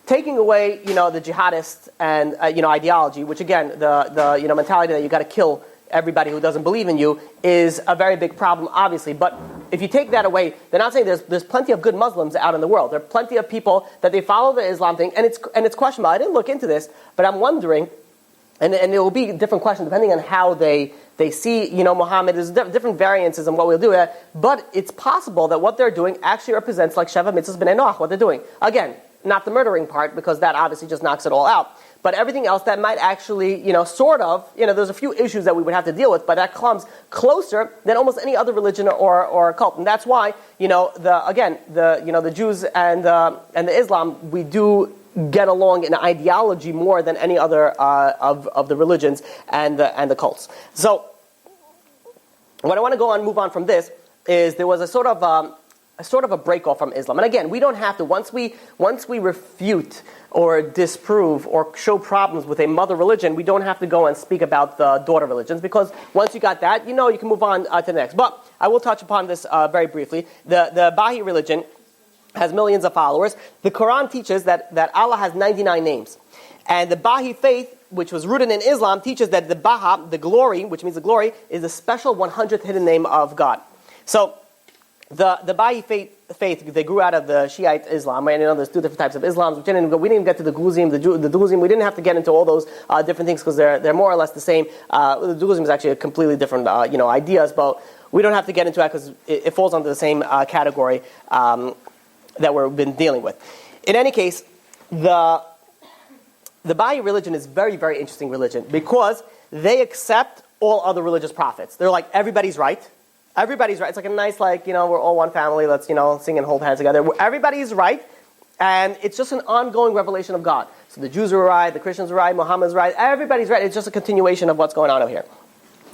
[SPEAKER 2] Taking away, the jihadist and ideology, which again, the mentality that you got to kill everybody who doesn't believe in you, is a very big problem, obviously. But if you take that away, they're not saying there's plenty of good Muslims out in the world. There are plenty of people that they follow the Islam thing, and it's questionable. I didn't look into this, but I'm wondering, and there will be different questions depending on how they see, Muhammad. There's different variances on what we'll do. But it's possible that what they're doing actually represents like Sheva Mitzvahs B'nai Noach, what they're doing. Again, not the murdering part, because that obviously just knocks it all out. But everything else that might actually, sort of, there's a few issues that we would have to deal with, but that comes closer than almost any other religion or cult. And that's why, the Jews and the Islam, we do get along in ideology more than any other of the religions and the cults. So, what I want to move on from this is there was a sort of a break-off from Islam. And again, we don't have to, once we refute or disprove or show problems with a mother religion, we don't have to go and speak about the daughter religions, because once you got that, you can move on to the next. But I will touch upon this very briefly. The Bahai religion has millions of followers. The Quran teaches that Allah has 99 names. And the Bahai faith, which was rooted in Islam, teaches that the Baha, the glory, which means the glory, is a special 100th hidden name of God. So, the Bahai faith, they grew out of the Shiite Islam. Right? There's two different types of Islams. We didn't even get to the Druzim, the Druzim. We didn't have to get into all those different things, because they're more or less the same. The Druzim is actually a completely different, ideas, but we don't have to get into that because it falls under the same category that we've been dealing with. In any case, the Bahai religion is very, very interesting religion, because they accept all other religious prophets. They're like, everybody's right. Everybody's right. It's like a nice, we're all one family. Let's, sing and hold hands together. Everybody's right. And it's just an ongoing revelation of God. So the Jews are right, the Christians are right, Muhammad's right. Everybody's right. It's just a continuation of what's going on over here.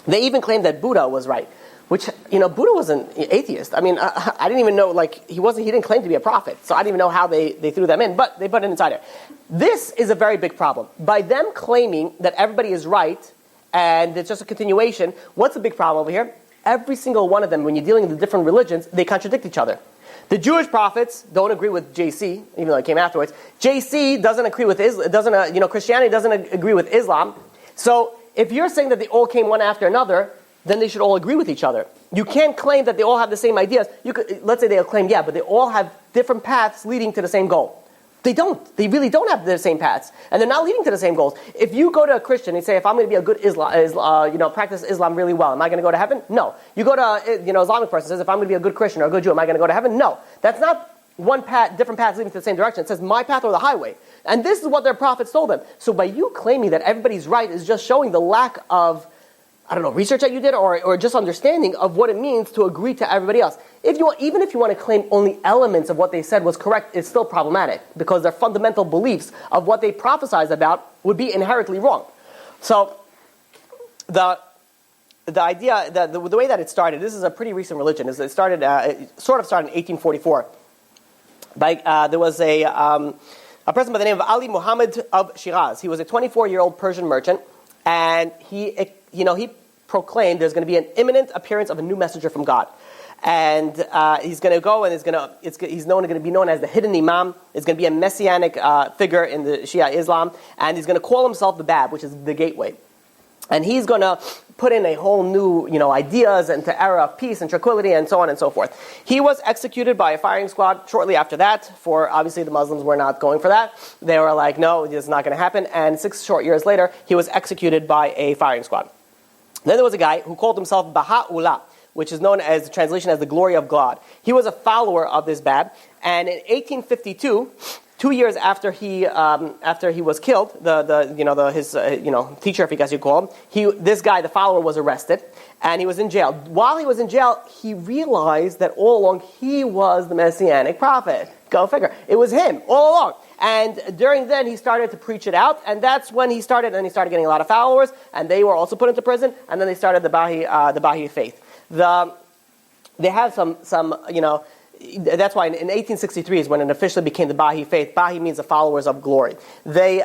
[SPEAKER 2] They even claim that Buddha was right, which, Buddha was an atheist. I mean, I didn't even know, he didn't claim to be a prophet. So I didn't even know how they threw them in, but they put it inside there. This is a very big problem. By them claiming that everybody is right, and it's just a continuation, what's the big problem over here? Every single one of them, when you're dealing with the different religions, they contradict each other. The Jewish prophets don't agree with JC, even though it came afterwards. JC doesn't agree with Islam. Christianity doesn't agree with Islam. So if you're saying that they all came one after another, then they should all agree with each other. You can't claim that they all have the same ideas. Let's say they'll claim, but they all have different paths leading to the same goal. They don't. They really don't have the same paths, and they're not leading to the same goals. If you go to a Christian and say, "If I'm going to be a good practice Islam really well, am I going to go to heaven?" No. You go to Islamic person says, "If I'm going to be a good Christian or a good Jew, am I going to go to heaven?" No. That's not one path, different paths leading to the same direction. It says, "My path or the highway," and this is what their prophets told them. So by you claiming that everybody's right is just showing the lack of research that you did, or just understanding of what it means to agree to everybody else. Even if you want to claim only elements of what they said was correct, it's still problematic because their fundamental beliefs of what they prophesied about would be inherently wrong. So the idea, the way that it started, this is a pretty recent religion. It started in 1844. There was a person by the name of Ali Muhammad of Shiraz. He was a 24-year-old Persian merchant, and he proclaimed there's going to be an imminent appearance of a new messenger from God. And he's going to go, and he's going to be known as the hidden Imam. It's going to be a messianic figure in the Shia Islam, and he's going to call himself the Bab, which is the gateway. And he's going to put in a whole new, ideas into era of peace and tranquility and so on and so forth. He was executed by a firing squad shortly after that. For obviously the Muslims were not going for that. They were like, no, this is not going to happen. And 6 short years later, he was executed by a firing squad. Then there was a guy who called himself Baha'u'llah, which is known as the translation as the glory of God. He was a follower of this Bab, and in 1852, 2 years after he was killed, his teacher, if you guys you call him, this guy, the follower, was arrested, and he was in jail. While he was in jail, he realized that all along he was the Messianic prophet. Go figure. It was him all along. And during then, he started to preach it out, and that's when he started getting a lot of followers, and they were also put into prison, and then they started the Bahai faith. They have some that's why in 1863 is when it officially became the Bahai faith. Bahai means the followers of glory. They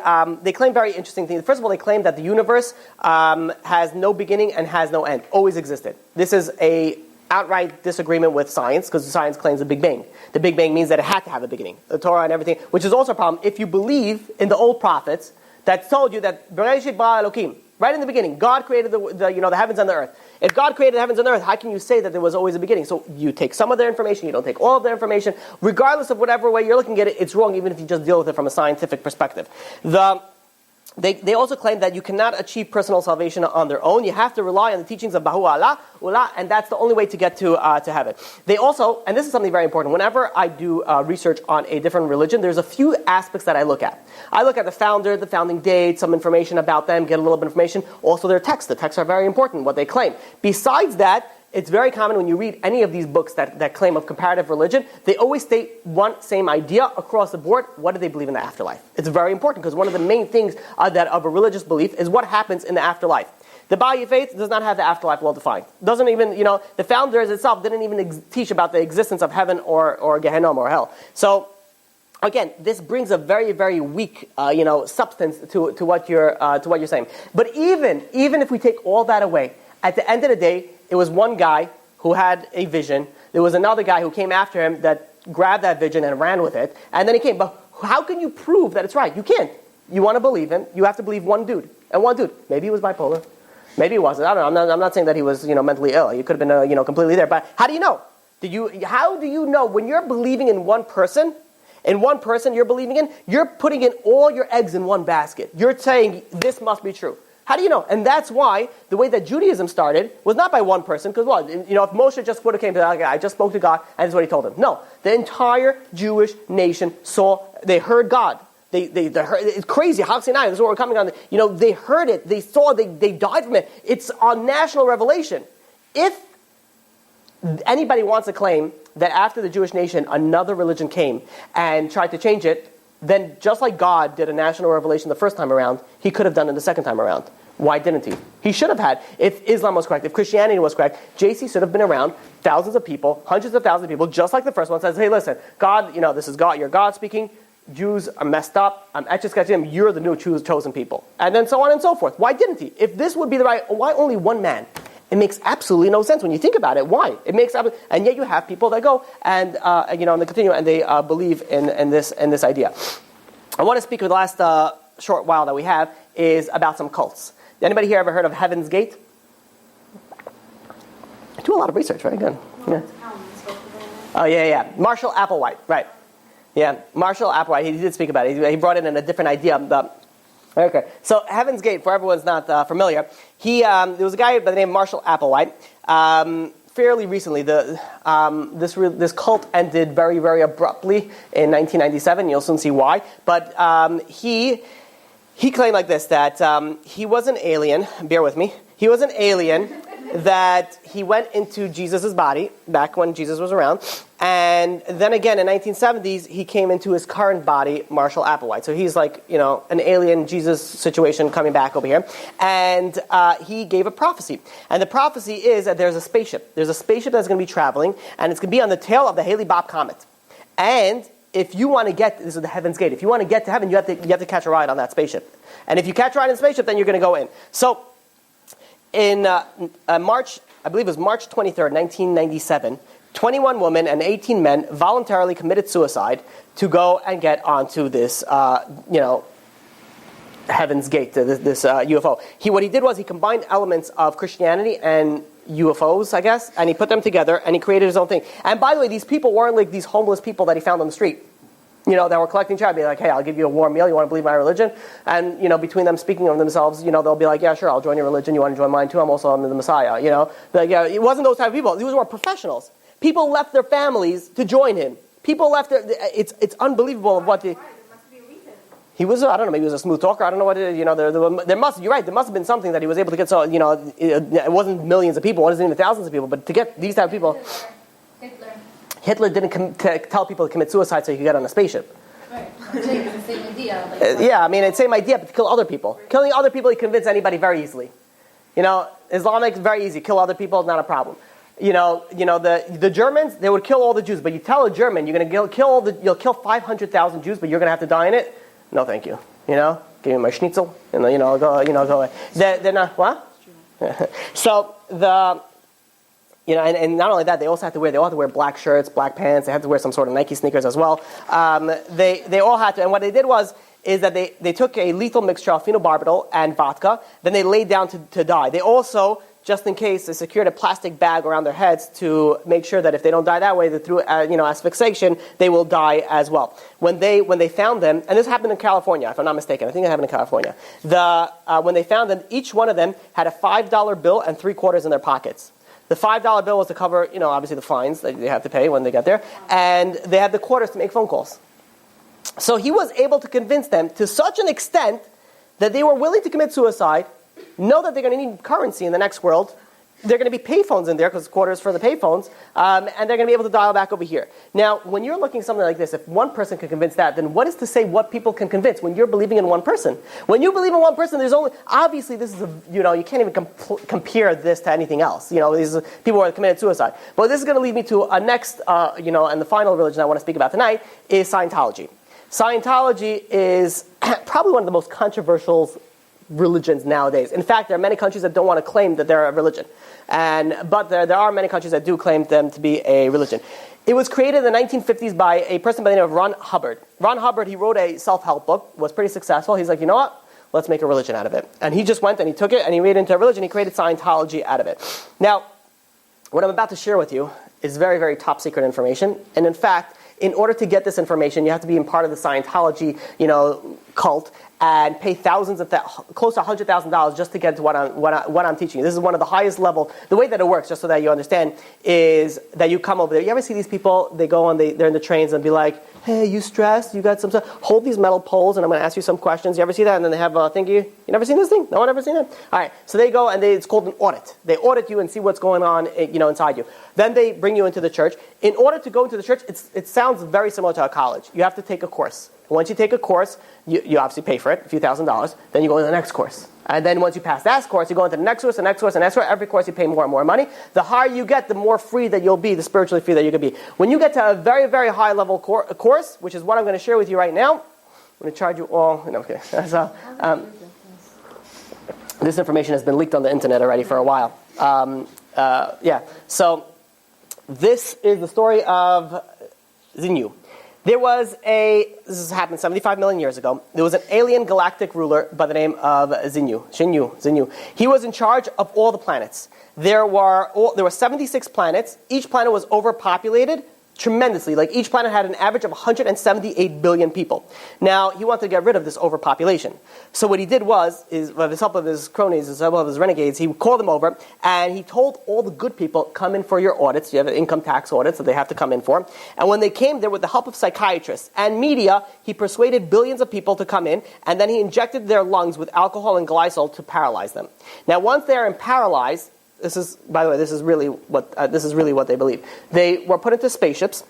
[SPEAKER 2] claim very interesting things. First of all, they claim that the universe has no beginning and has no end, always existed. This is a outright disagreement with science, because science claims the Big Bang. The Big Bang means that it had to have a beginning, the Torah and everything, which is also a problem if you believe in the old prophets that told you that Bereshit bara Elokim, right in the beginning, God created the heavens and the earth. If God created the heavens and the earth, how can you say that there was always a beginning? So you take some of their information, you don't take all of their information. Regardless of whatever way you're looking at it, it's wrong, even if you just deal with it from a scientific perspective. They also claim that you cannot achieve personal salvation on their own. You have to rely on the teachings of Baha'u'llah, and that's the only way to get to heaven. They also, and this is something very important, whenever I do research on a different religion, there's a few aspects that I look at. I look at the founder, the founding date, some information about them, get a little bit of information. Also their texts. The texts are very important, what they claim. Besides that, it's very common when you read any of these books that claim of comparative religion, they always state one same idea across the board. What do they believe in the afterlife? It's very important because one of the main things that of a religious belief is what happens in the afterlife. The Bahai faith does not have the afterlife well defined. Doesn't even, the founders itself didn't even teach about the existence of heaven or Gehenna or hell. So, again, this brings a very, very weak, substance to what you're saying. But even if we take all that away, at the end of the day, it was one guy who had a vision. There was another guy who came after him that grabbed that vision and ran with it. And then he came. But how can you prove that it's right? You can't. You want to believe him, you have to believe one dude. And one dude. Maybe he was bipolar. Maybe he wasn't. I don't know. I'm not saying that he was, mentally ill. He could have been, completely there. But how do you know? How do you know when you're believing in one person? In one person you're believing in, you're putting in all your eggs in one basket. You're saying this must be true. How do you know? And that's why the way that Judaism started was not by one person, because if Moshe just would have came to that guy, I just spoke to God, and that's what he told him. No, the entire Jewish nation they heard God. They heard, it's crazy. Har Sinai, this is what we're coming on. They heard it, they saw, they died from it. It's a national revelation. If anybody wants to claim that after the Jewish nation, another religion came and tried to change it, then just like God did a national revelation the first time around, he could have done it the second time around. Why didn't he? He should have had. If Islam was correct, if Christianity was correct, JC should have been around, thousands of people, hundreds of thousands of people, just like the first one says, hey, listen, God, this is God, you're God speaking, Jews are messed up, I'm etch-a-sketching them, you're the new chosen people. And then so on and so forth. Why didn't he? If this would be the right, why only one man? It makes absolutely no sense when you think about it. Why? It makes and yet you have people that go and they continue and they believe in this idea. I want to speak with the last short while that we have is about some cults. Anybody here ever heard of Heaven's Gate? I do a lot of research, right? Good. Yeah. Oh yeah. Marshall Applewhite, right? Yeah, Marshall Applewhite. He did speak about it. He brought it in a different idea. Okay, so Heaven's Gate, for everyone's not familiar, there was a guy by the name of Marshall Applewhite. Fairly recently, this cult ended very, very abruptly in 1997. You'll soon see why. But he claimed like this, that he was an alien. Bear with me. He was an alien that he went into Jesus' body back when Jesus was around. And then again, in 1970s, he came into his current body, Marshall Applewhite. So he's like, an alien Jesus situation coming back over here. And he gave a prophecy. And the prophecy is that there's a spaceship. There's a spaceship that's going to be traveling, and it's going to be on the tail of the Halley-Bopp comet. And if you want to this is the Heaven's Gate. If you want to get to heaven, you have to catch a ride on that spaceship. And if you catch a ride in the spaceship, then you're going to go in. So in March, I believe it was March 23rd, 1997, 21 women and 18 men voluntarily committed suicide to go and get onto this, Heaven's Gate, this UFO. What he did was he combined elements of Christianity and UFOs, I guess, and he put them together and he created his own thing. And by the way, these people weren't like these homeless people that he found on the street, that were collecting charity. Be like, hey, I'll give you a warm meal. You want to believe my religion? And, between them speaking of themselves, they'll be like, yeah, sure, I'll join your religion. You want to join mine too? I'm the Messiah, Like, yeah, it wasn't those type of people. These were professionals. People left their families to join him. People left it's unbelievable of what the... He was, I don't know, maybe he was a smooth talker. I don't know what it is. There must, you're right, there must have been something that he was able to get. So, it wasn't millions of people. It wasn't even thousands of people. But to get these type of people... Hitler didn't tell people to commit suicide so he could get on a spaceship.
[SPEAKER 3] Right. It's the same idea.
[SPEAKER 2] It's the same idea, but to kill other people. Killing other people, he convince anybody very easily. Islamic is very easy. Kill other people, not a problem. The Germans, they would kill all the Jews, but you tell a German you're going to you'll kill 500,000 Jews, but you're going to have to die in it. No, thank you. Give me my schnitzel, and go away. They're not what? So and not only that, they also have to wear black shirts, black pants. They had to wear some sort of Nike sneakers as well. They all had to, and what they did is that they took a lethal mixture of phenobarbital and vodka. Then they laid down to die. They also, just in case, they secured a plastic bag around their heads to make sure that if they don't die that way, that through asphyxiation, they will die as well. When they found them, and this happened in California, if I'm not mistaken, I think it happened in California. When they found them, each one of them had a $5 bill and 3/4 in their pockets. The $5 bill was to cover, obviously the fines that they have to pay when they get there, and they had the quarters to make phone calls. So he was able to convince them to such an extent that they were willing to commit suicide, know that they're going to need currency in the next world. They're going to be payphones in there because quarters for the payphones, and they're going to be able to dial back over here. Now, when you're looking at something like this, if one person can convince that, then what is to say what people can convince when you're believing in one person? When you believe in one person, there's only, obviously this is you can't even compare this to anything else. These people who have committed suicide. But this is going to lead me to a next, and the final religion I want to speak about tonight is Scientology. Scientology is probably one of the most controversial religions nowadays. In fact, there are many countries that don't want to claim that they're a religion. But there are many countries that do claim them to be a religion. It was created in the 1950s by a person by the name of Ron Hubbard. Ron Hubbard, he wrote a self-help book, was pretty successful. He's like, you know what? Let's make a religion out of it. And he just went and he took it and he made it into a religion. He created Scientology out of it. Now, what I'm about to share with you is very, very top secret information. And in fact, in order to get this information, you have to be in part of the Scientology, cult, and pay close to $100,000 just to get to what I'm teaching you. This is one of the highest level. The way that it works, just so that you understand, is that you come over there. You ever see these people? They go on, they're in the trains and be like, "Hey, you stressed? You got some stuff? Hold these metal poles, and I'm going to ask you some questions." You ever see that? And then they have a thingy. You never seen this thing? No one ever seen it? All right. So they go and it's called an audit. They audit you and see what's going on, inside you. Then they bring you into the church. In order to go into the church, it sounds very similar to a college. You have to take a course. Once you take a course, you obviously pay for it, a few $1,000s. Then you go into the next course. And then once you pass that course, you go into the next course, the next course, the next course. Every course you pay more and more money. The higher you get, the more free that you'll be, the spiritually free that you can be. When you get to a very, very high level course, which is what I'm going to share with you right now, I'm going to charge you all. Okay. So, this information has been leaked on the internet already for a while. So this is the story of Xinyu. This happened 75 million years ago. There was an alien galactic ruler by the name of Xinyu. He was in charge of all the planets. There were 76 planets. Each planet was overpopulated, tremendously. Like each planet had an average of 178 billion people. Now, he wanted to get rid of this overpopulation. So what he did was, with the help of his cronies, with the help of his renegades, he called them over and he told all the good people, come in for your audits. You have an income tax audit that they have to come in for. And when they came there with the help of psychiatrists and media, he persuaded billions of people to come in, and then he injected their lungs with alcohol and glycol to paralyze them. Now, once they are paralyzed, this is, by the way, this is really what they believe. They were put into spaceships.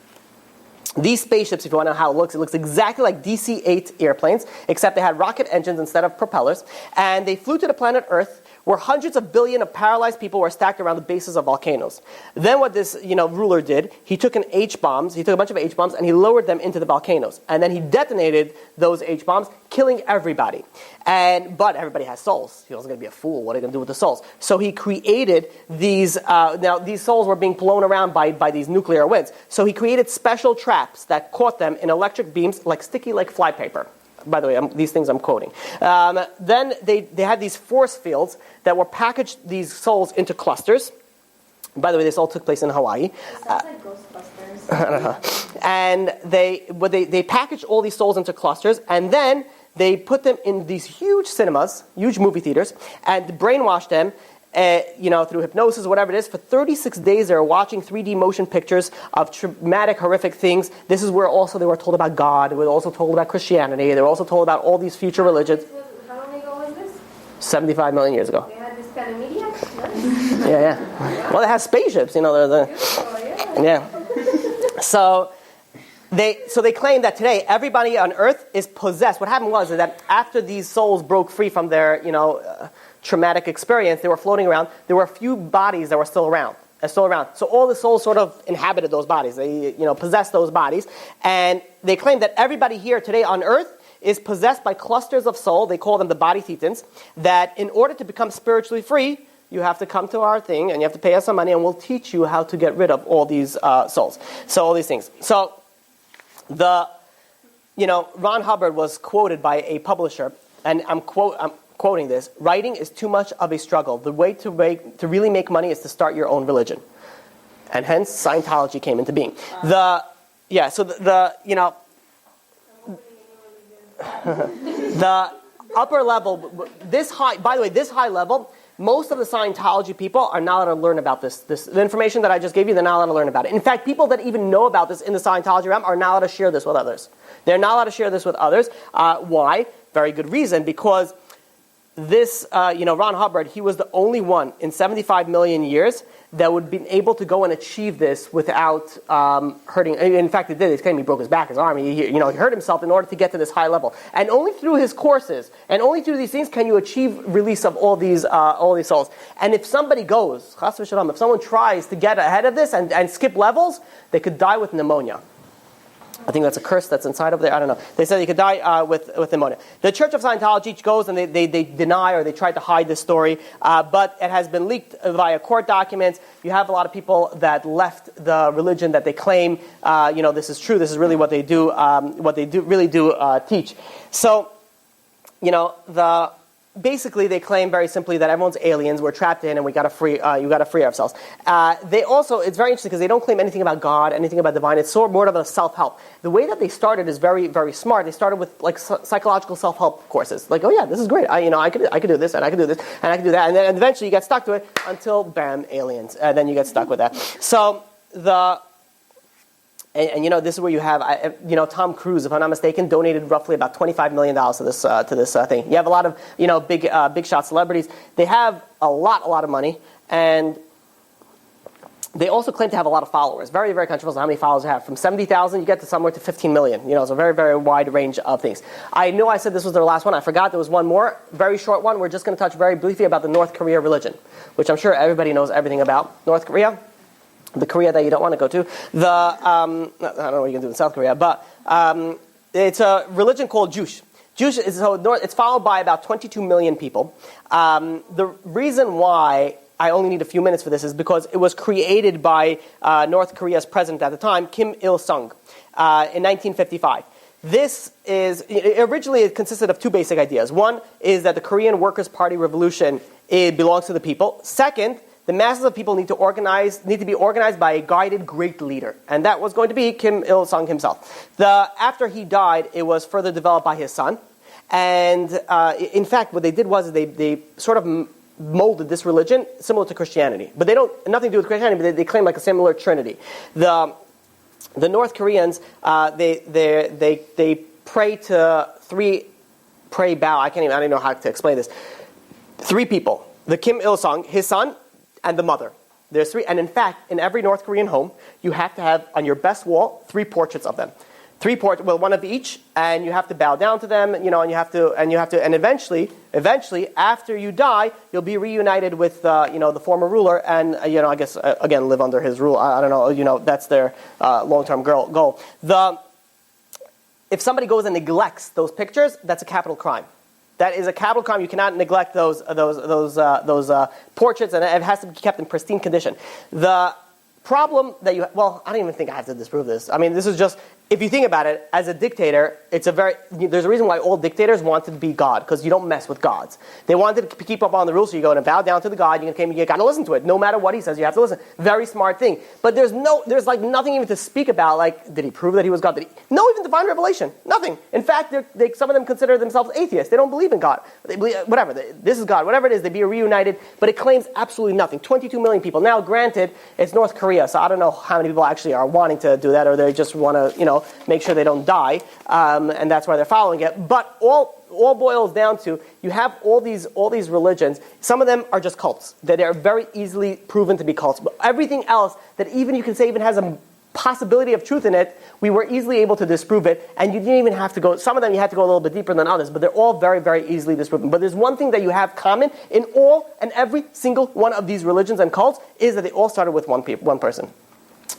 [SPEAKER 2] These spaceships, if you want to know how it looks exactly like DC-8 airplanes, except they had rocket engines instead of propellers. And they flew to the planet Earth, where hundreds of billions of paralyzed people were stacked around the bases of volcanoes. Then what this ruler did, he took a bunch of H-bombs, and he lowered them into the volcanoes. And then he detonated those H-bombs, killing everybody. But everybody has souls. He wasn't going to be a fool. What are you going to do with the souls? So he created these, now these souls were being blown around by these nuclear winds. So he created special traps that caught them in electric beams, like sticky like flypaper. By the way, these things I'm quoting. Then they had these force fields that were packaged these souls into clusters. By the way, this all took place in Hawaii.
[SPEAKER 3] It sounds like Ghostbusters.
[SPEAKER 2] And they packaged all these souls into clusters, and then they put them in these huge cinemas, huge movie theaters, and brainwashed them. Through hypnosis or whatever it is, for 36 days they were watching 3D motion pictures of traumatic, horrific things. This is where also they were told about God. They were also told about Christianity. They were also told about all these future religions.
[SPEAKER 5] How long ago was this?
[SPEAKER 2] 75 million years ago.
[SPEAKER 5] They had this kind of media? Nice.
[SPEAKER 2] Yeah. Well, they have spaceships, Yeah. So they claim that today everybody on Earth is possessed. What happened was that after these souls broke free from their, traumatic experience, they were floating around. There were a few bodies that were still around. So all the souls sort of inhabited those bodies. They, possessed those bodies. And they claim that everybody here today on Earth is possessed by clusters of soul. They call them the body thetans. That in order to become spiritually free, you have to come to our thing and you have to pay us some money, and we'll teach you how to get rid of all these souls. So all these things. So Ron Hubbard was quoted by a publisher, and I'm quoting this: writing is too much of a struggle. The way to really make money is to start your own religion. And hence Scientology came into being. The upper level, this high level, most of the Scientology people are not allowed to learn about this. The information that I just gave you, they're not allowed to learn about it. In fact, people that even know about this in the Scientology realm are not allowed to share this with others. They're not allowed to share this with others. Why? Very good reason, because this, Ron Hubbard, he was the only one in 75 million years that would be able to go and achieve this without hurting. In fact, he did. He claimed he broke his back, his arm. He hurt himself in order to get to this high level. And only through his courses and only through these things can you achieve release of all these souls. And if somebody goes, chas v'shalom, if someone tries to get ahead of this and skip levels, they could die with pneumonia. I think that's a curse that's inside of there. I don't know. They said you could die with pneumonia. The Church of Scientology goes and they deny, or they try to hide this story, but it has been leaked via court documents. You have a lot of people that left the religion that they claim, this is true. This is really what they do. Teach. So, basically, they claim very simply that everyone's aliens. We're trapped in, and we got to free ourselves. They also, it's very interesting because they don't claim anything about God, anything about divine. It's sort of more of a self-help. The way that they started is very, very smart. They started with psychological self-help courses. Like, oh yeah, this is great. I could do this, and I could do this, and I could do that, and then eventually you get stuck to it until bam, aliens, and then you get stuck with that. So And this is where you have, Tom Cruise, if I'm not mistaken, donated roughly about $25 million to this thing. You have a lot of, big shot celebrities. They have a lot of money, and they also claim to have a lot of followers. Very, very controversial how many followers they have. From 70,000, you get to somewhere to 15 million. It's a very, very wide range of things. I know I said this was their last one. I forgot there was one more, very short one. We're just going to touch very briefly about the North Korea religion, which I'm sure everybody knows everything about. North Korea. The Korea that you don't want to go to. I don't know what you can do in South Korea, but it's a religion called Juche. Juche it's followed by about 22 million people. The reason why I only need a few minutes for this is because it was created by North Korea's president at the time, Kim Il-sung, in 1955. Originally it consisted of two basic ideas. One is that the Korean Workers' Party revolution, it belongs to the people. Second, the masses of people need to be organized by a guided great leader. And that was going to be Kim Il-sung himself. After he died, it was further developed by his son. And in fact, what they did was they sort of molded this religion similar to Christianity. But they don't, nothing to do with Christianity, but they claim like a similar trinity. The North Koreans, they pray to bow. I don't know how to explain this. 3 people. The Kim Il-sung, his son, and the mother. There's 3. And in fact, in every North Korean home, you have to have on your best wall 3 portraits of them. 3 portraits, well, one of each, and you have to bow down to them, and eventually, after you die, you'll be reunited with, the former ruler, and I guess again live under his rule. I don't know, that's their long-term goal. If somebody goes and neglects those pictures, that's a capital crime. That is a capital crime. You cannot neglect those portraits, and it has to be kept in pristine condition. The problem that I don't even think I have to disprove this. I mean, this is just, if you think about it, as a dictator, there's a reason why all dictators wanted to be God, because you don't mess with gods. They wanted to keep up on the rules, so you go and bow down to the God, you got to listen to it. No matter what he says, you have to listen. Very smart thing. But there's like nothing even to speak about, like, did he prove that he was God? No, even divine revelation. Nothing. In fact, some of them consider themselves atheists. They don't believe in God. They believe, whatever, this is God, whatever it is, they be reunited, but it claims absolutely nothing. 22 million people. Now, granted, it's North Korea, so I don't know how many people actually are wanting to do that, or they just want to, make sure they don't die, and that's why they're following it. But all boils down to, you have all these religions. Some of them are just cults that are very easily proven to be cults. But everything else that even you can say even has a possibility of truth in it, we were easily able to disprove it, and you didn't even have to go. Some of them you had to go a little bit deeper than others, but they're all very, very easily disproven. But there's one thing that you have common in all and every single one of these religions and cults, is that they all started with one person.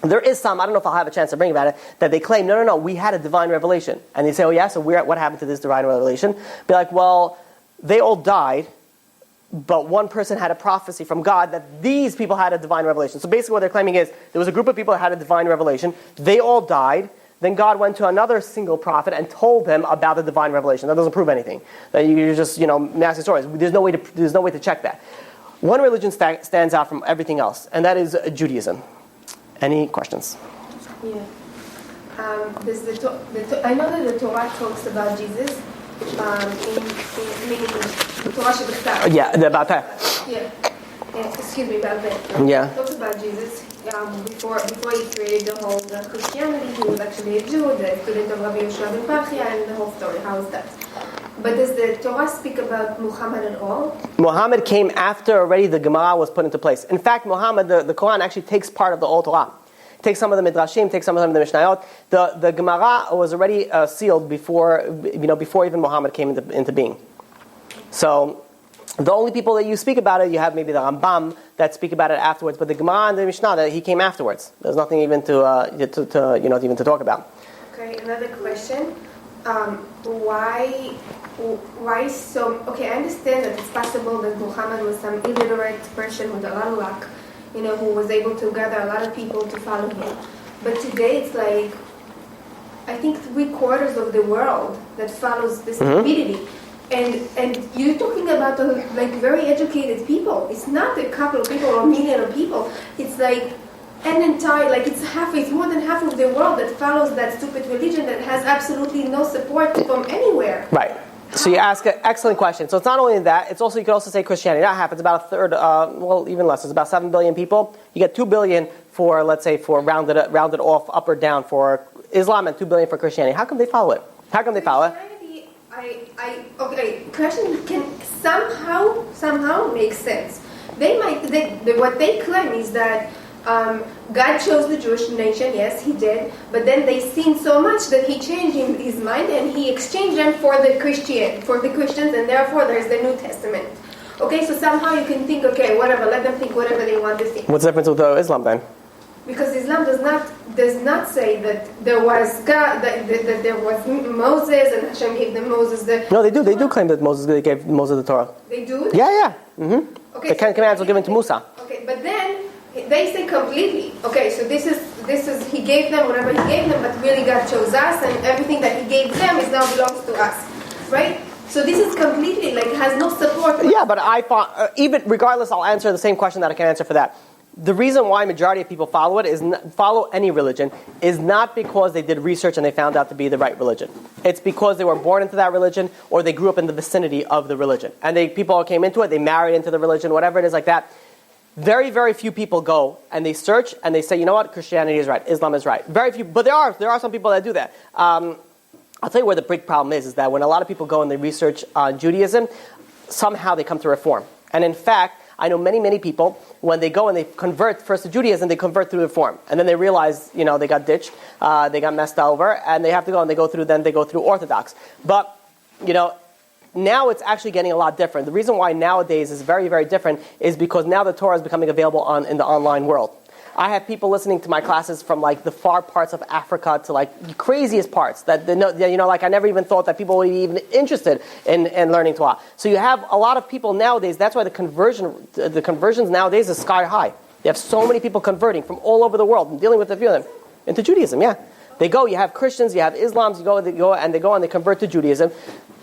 [SPEAKER 2] There is some, I don't know if I'll have a chance to bring about it, that they claim, no, we had a divine revelation. And they say, oh yeah, so what happened to this divine revelation? Be like, well, they all died, but one person had a prophecy from God that these people had a divine revelation. So basically what they're claiming is, there was a group of people that had a divine revelation, they all died, then God went to another single prophet and told them about the divine revelation. That doesn't prove anything. That you're just, massive stories. There's no way to check that. One religion stands out from everything else, and that is Judaism. Any questions?
[SPEAKER 5] Yeah. I know that the Torah talks about Jesus in the Torah Shabbat.
[SPEAKER 2] Yeah, the Bahai.
[SPEAKER 5] Yeah. Excuse me, Bahai.
[SPEAKER 2] Yeah.
[SPEAKER 5] It talks about Jesus before he created the whole Christianity. He was actually a Jew, the student of Rabbi Yeshua ben Pachia, and the whole story. How is that? But does the Torah speak about Muhammad at all? Muhammad
[SPEAKER 2] came after already the Gemara was put into place. In fact, Muhammad, the Quran actually takes part of the old Torah. Takes some of the Midrashim, takes some of the Mishnayot. The Gemara was already sealed before even Muhammad came into being. So the only people that you speak about it, you have maybe the Rambam that speak about it afterwards, but the Gemara and the Mishnah, that he came afterwards. There's nothing even to talk about.
[SPEAKER 5] Okay, another question. Why so? Okay, I understand that it's possible that Muhammad was some illiterate person with a lot of luck, who was able to gather a lot of people to follow him. But today it's like, I think 3/4 of the world that follows this divinity. And you're talking about very educated people. It's not a couple of people or a million of people. It's like an entire, it's more than half of the world that follows that stupid religion that has absolutely no support from anywhere.
[SPEAKER 2] Right. So you ask an excellent question. So it's not only that, it's also, you could also say Christianity. That happens about a third, even less. It's about 7 billion people. You get 2 billion for, let's say, for rounded off, up or down for Islam, and 2 billion for Christianity. How come they follow it?
[SPEAKER 5] Christianity can somehow make sense. What they claim is that God chose the Jewish nation, yes, he did, but then they sinned so much that he changed his mind and he exchanged them for the Christians, and therefore there's the New Testament. Okay, so somehow you can think, okay, whatever, let them think whatever they want to think.
[SPEAKER 2] What's the difference with Islam then?
[SPEAKER 5] Because Islam does not say that there was God, that there was Moses and Hashem gave them Moses the...
[SPEAKER 2] No, they do. They do claim that they gave Moses the Torah.
[SPEAKER 5] They do?
[SPEAKER 2] Yeah. Mm-hmm. Okay, the 10 Commandments were given to Musa.
[SPEAKER 5] Okay, but then they say completely. Okay, so this is he gave them whatever he gave them, but really God chose us, and everything that he gave them now belongs to us, right? So this is completely has no support.
[SPEAKER 2] Yeah, but I thought, even regardless, I'll answer the same question that I can answer for that. The reason why majority of people follow it follow any religion is not because they did research and they found out to be the right religion. It's because they were born into that religion or they grew up in the vicinity of the religion. And people all came into it, they married into the religion, whatever it is like that. Very, very few people go and they search and they say, you know what, Christianity is right, Islam is right. Very few, but there are some people that do that. I'll tell you where the big problem is that when a lot of people go and they research Judaism, somehow they come to Reform. And in fact, I know many, many people, when they go and they convert first to Judaism, they convert through Reform. And then they realize, they got ditched, they got messed over, and they have to go and they go through Orthodox. But, now it's actually getting a lot different. The reason why nowadays is very, very different is because now the Torah is becoming available in the online world. I have people listening to my classes from the far parts of Africa to the craziest parts that I never even thought that people would be even interested in learning Torah. So you have a lot of people nowadays. That's why the conversions nowadays is sky high. You have so many people converting from all over the world and dealing with a few of them into Judaism. Yeah, they go. You have Christians, you have Islams. They go and they convert to Judaism.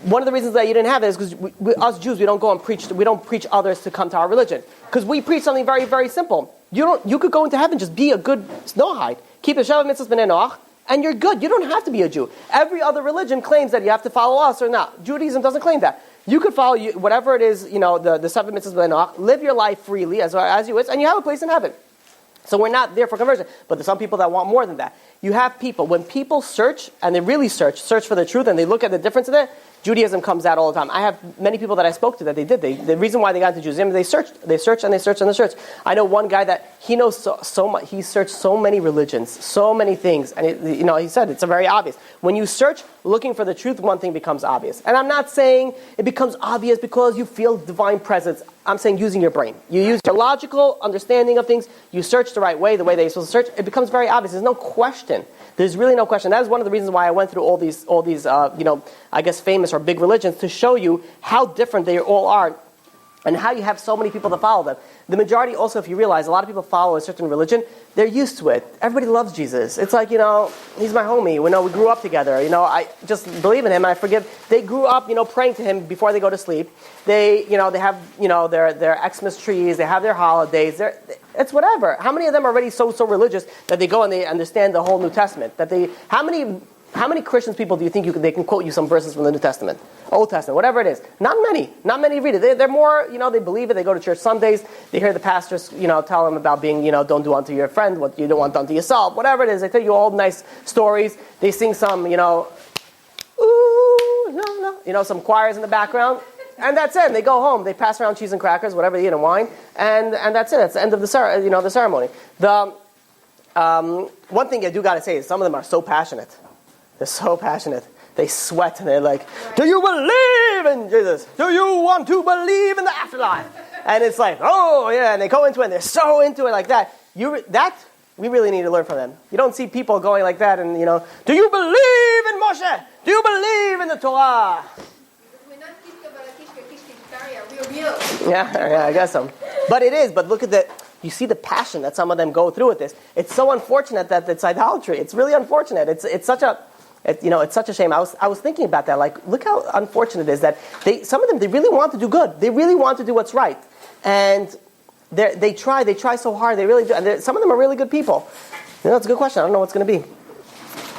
[SPEAKER 2] One of the reasons that you didn't have it is because us Jews, we don't go and preach. We don't preach others to come to our religion because we preach something very, very simple. You could go into heaven, just be a good Noahide, keep the Shabbat mitzvahs b'nei Noach, and you're good. You don't have to be a Jew. Every other religion claims that you have to follow us or not. Judaism doesn't claim that. You could follow whatever it is, the Shabbat mitzvahs b'nei Noach, live your life freely as you wish, and you have a place in heaven. So we're not there for conversion. But there's some people that want more than that. You have people, when people search, and they really search for the truth, and they look at the difference in it, Judaism comes out all the time. I have many people that I spoke to that they did. The reason why they got into Judaism, they searched. I know one guy that he knows so much. He searched so many religions, so many things, and he said it's very obvious. When you search looking for the truth, one thing becomes obvious. And I'm not saying it becomes obvious because you feel divine presence. I'm saying using your brain. You use your logical understanding of things. You search the right way, the way they're supposed to search. It becomes very obvious. There's no question. There's really no question. That is one of the reasons why I went through all these, I guess famous or big religions to show you how different they all are and how you have so mmany people that follow them. The majority also, if you realize, a lot of people follow a certain religion, they're used to it. Everybody loves Jesus. It's like, he's my homie. We grew up together. I just believe in him and I forgive. They grew up, praying to him before they go to sleep. They have, their Xmas trees. They have their holidays. It's whatever. How many of them are already so religious that they go and they understand the whole New Testament? How many Christians people do you think they can quote you some verses from the New Testament, Old Testament, whatever it is? Not many. Not many read it. They're more, they believe it. They go to church Sundays. They hear the pastors, tell them about being, don't do unto your friend what you don't want done to yourself. Whatever it is, they tell you all nice stories. They sing some, ooh, no, some choirs in the background. And that's it. They go home. They pass around cheese and crackers, whatever they eat, and wine. And that's it. That's the end of the ceremony. One thing I do got to say is some of them are so passionate. They're so passionate. They sweat and they're like, do you believe in Jesus? Do you want to believe in the afterlife? And it's like, oh yeah, and they go into it and they're so into it like that. We really need to learn from them. You don't see people going like that and, do you believe in Moshe? Do you believe in the Torah? Yeah, I guess so. But it is, but look at you see the passion that some of them go through with this. It's so unfortunate that it's idolatry. It's really unfortunate. It's such a shame. I was thinking about that. Like, look how unfortunate it is that some of them, they really want to do good. They really want to do what's right. And they try so hard. They really do. And some of them are really good people. That's a good question. I don't know what's going to be.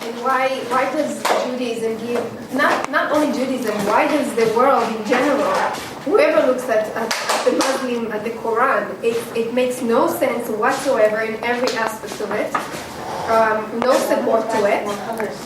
[SPEAKER 5] And why does Judaism give, not only Judaism, why does the world in general, whoever looks at the Muslim, at the Quran, it makes no sense whatsoever in every aspect of it, no support to it,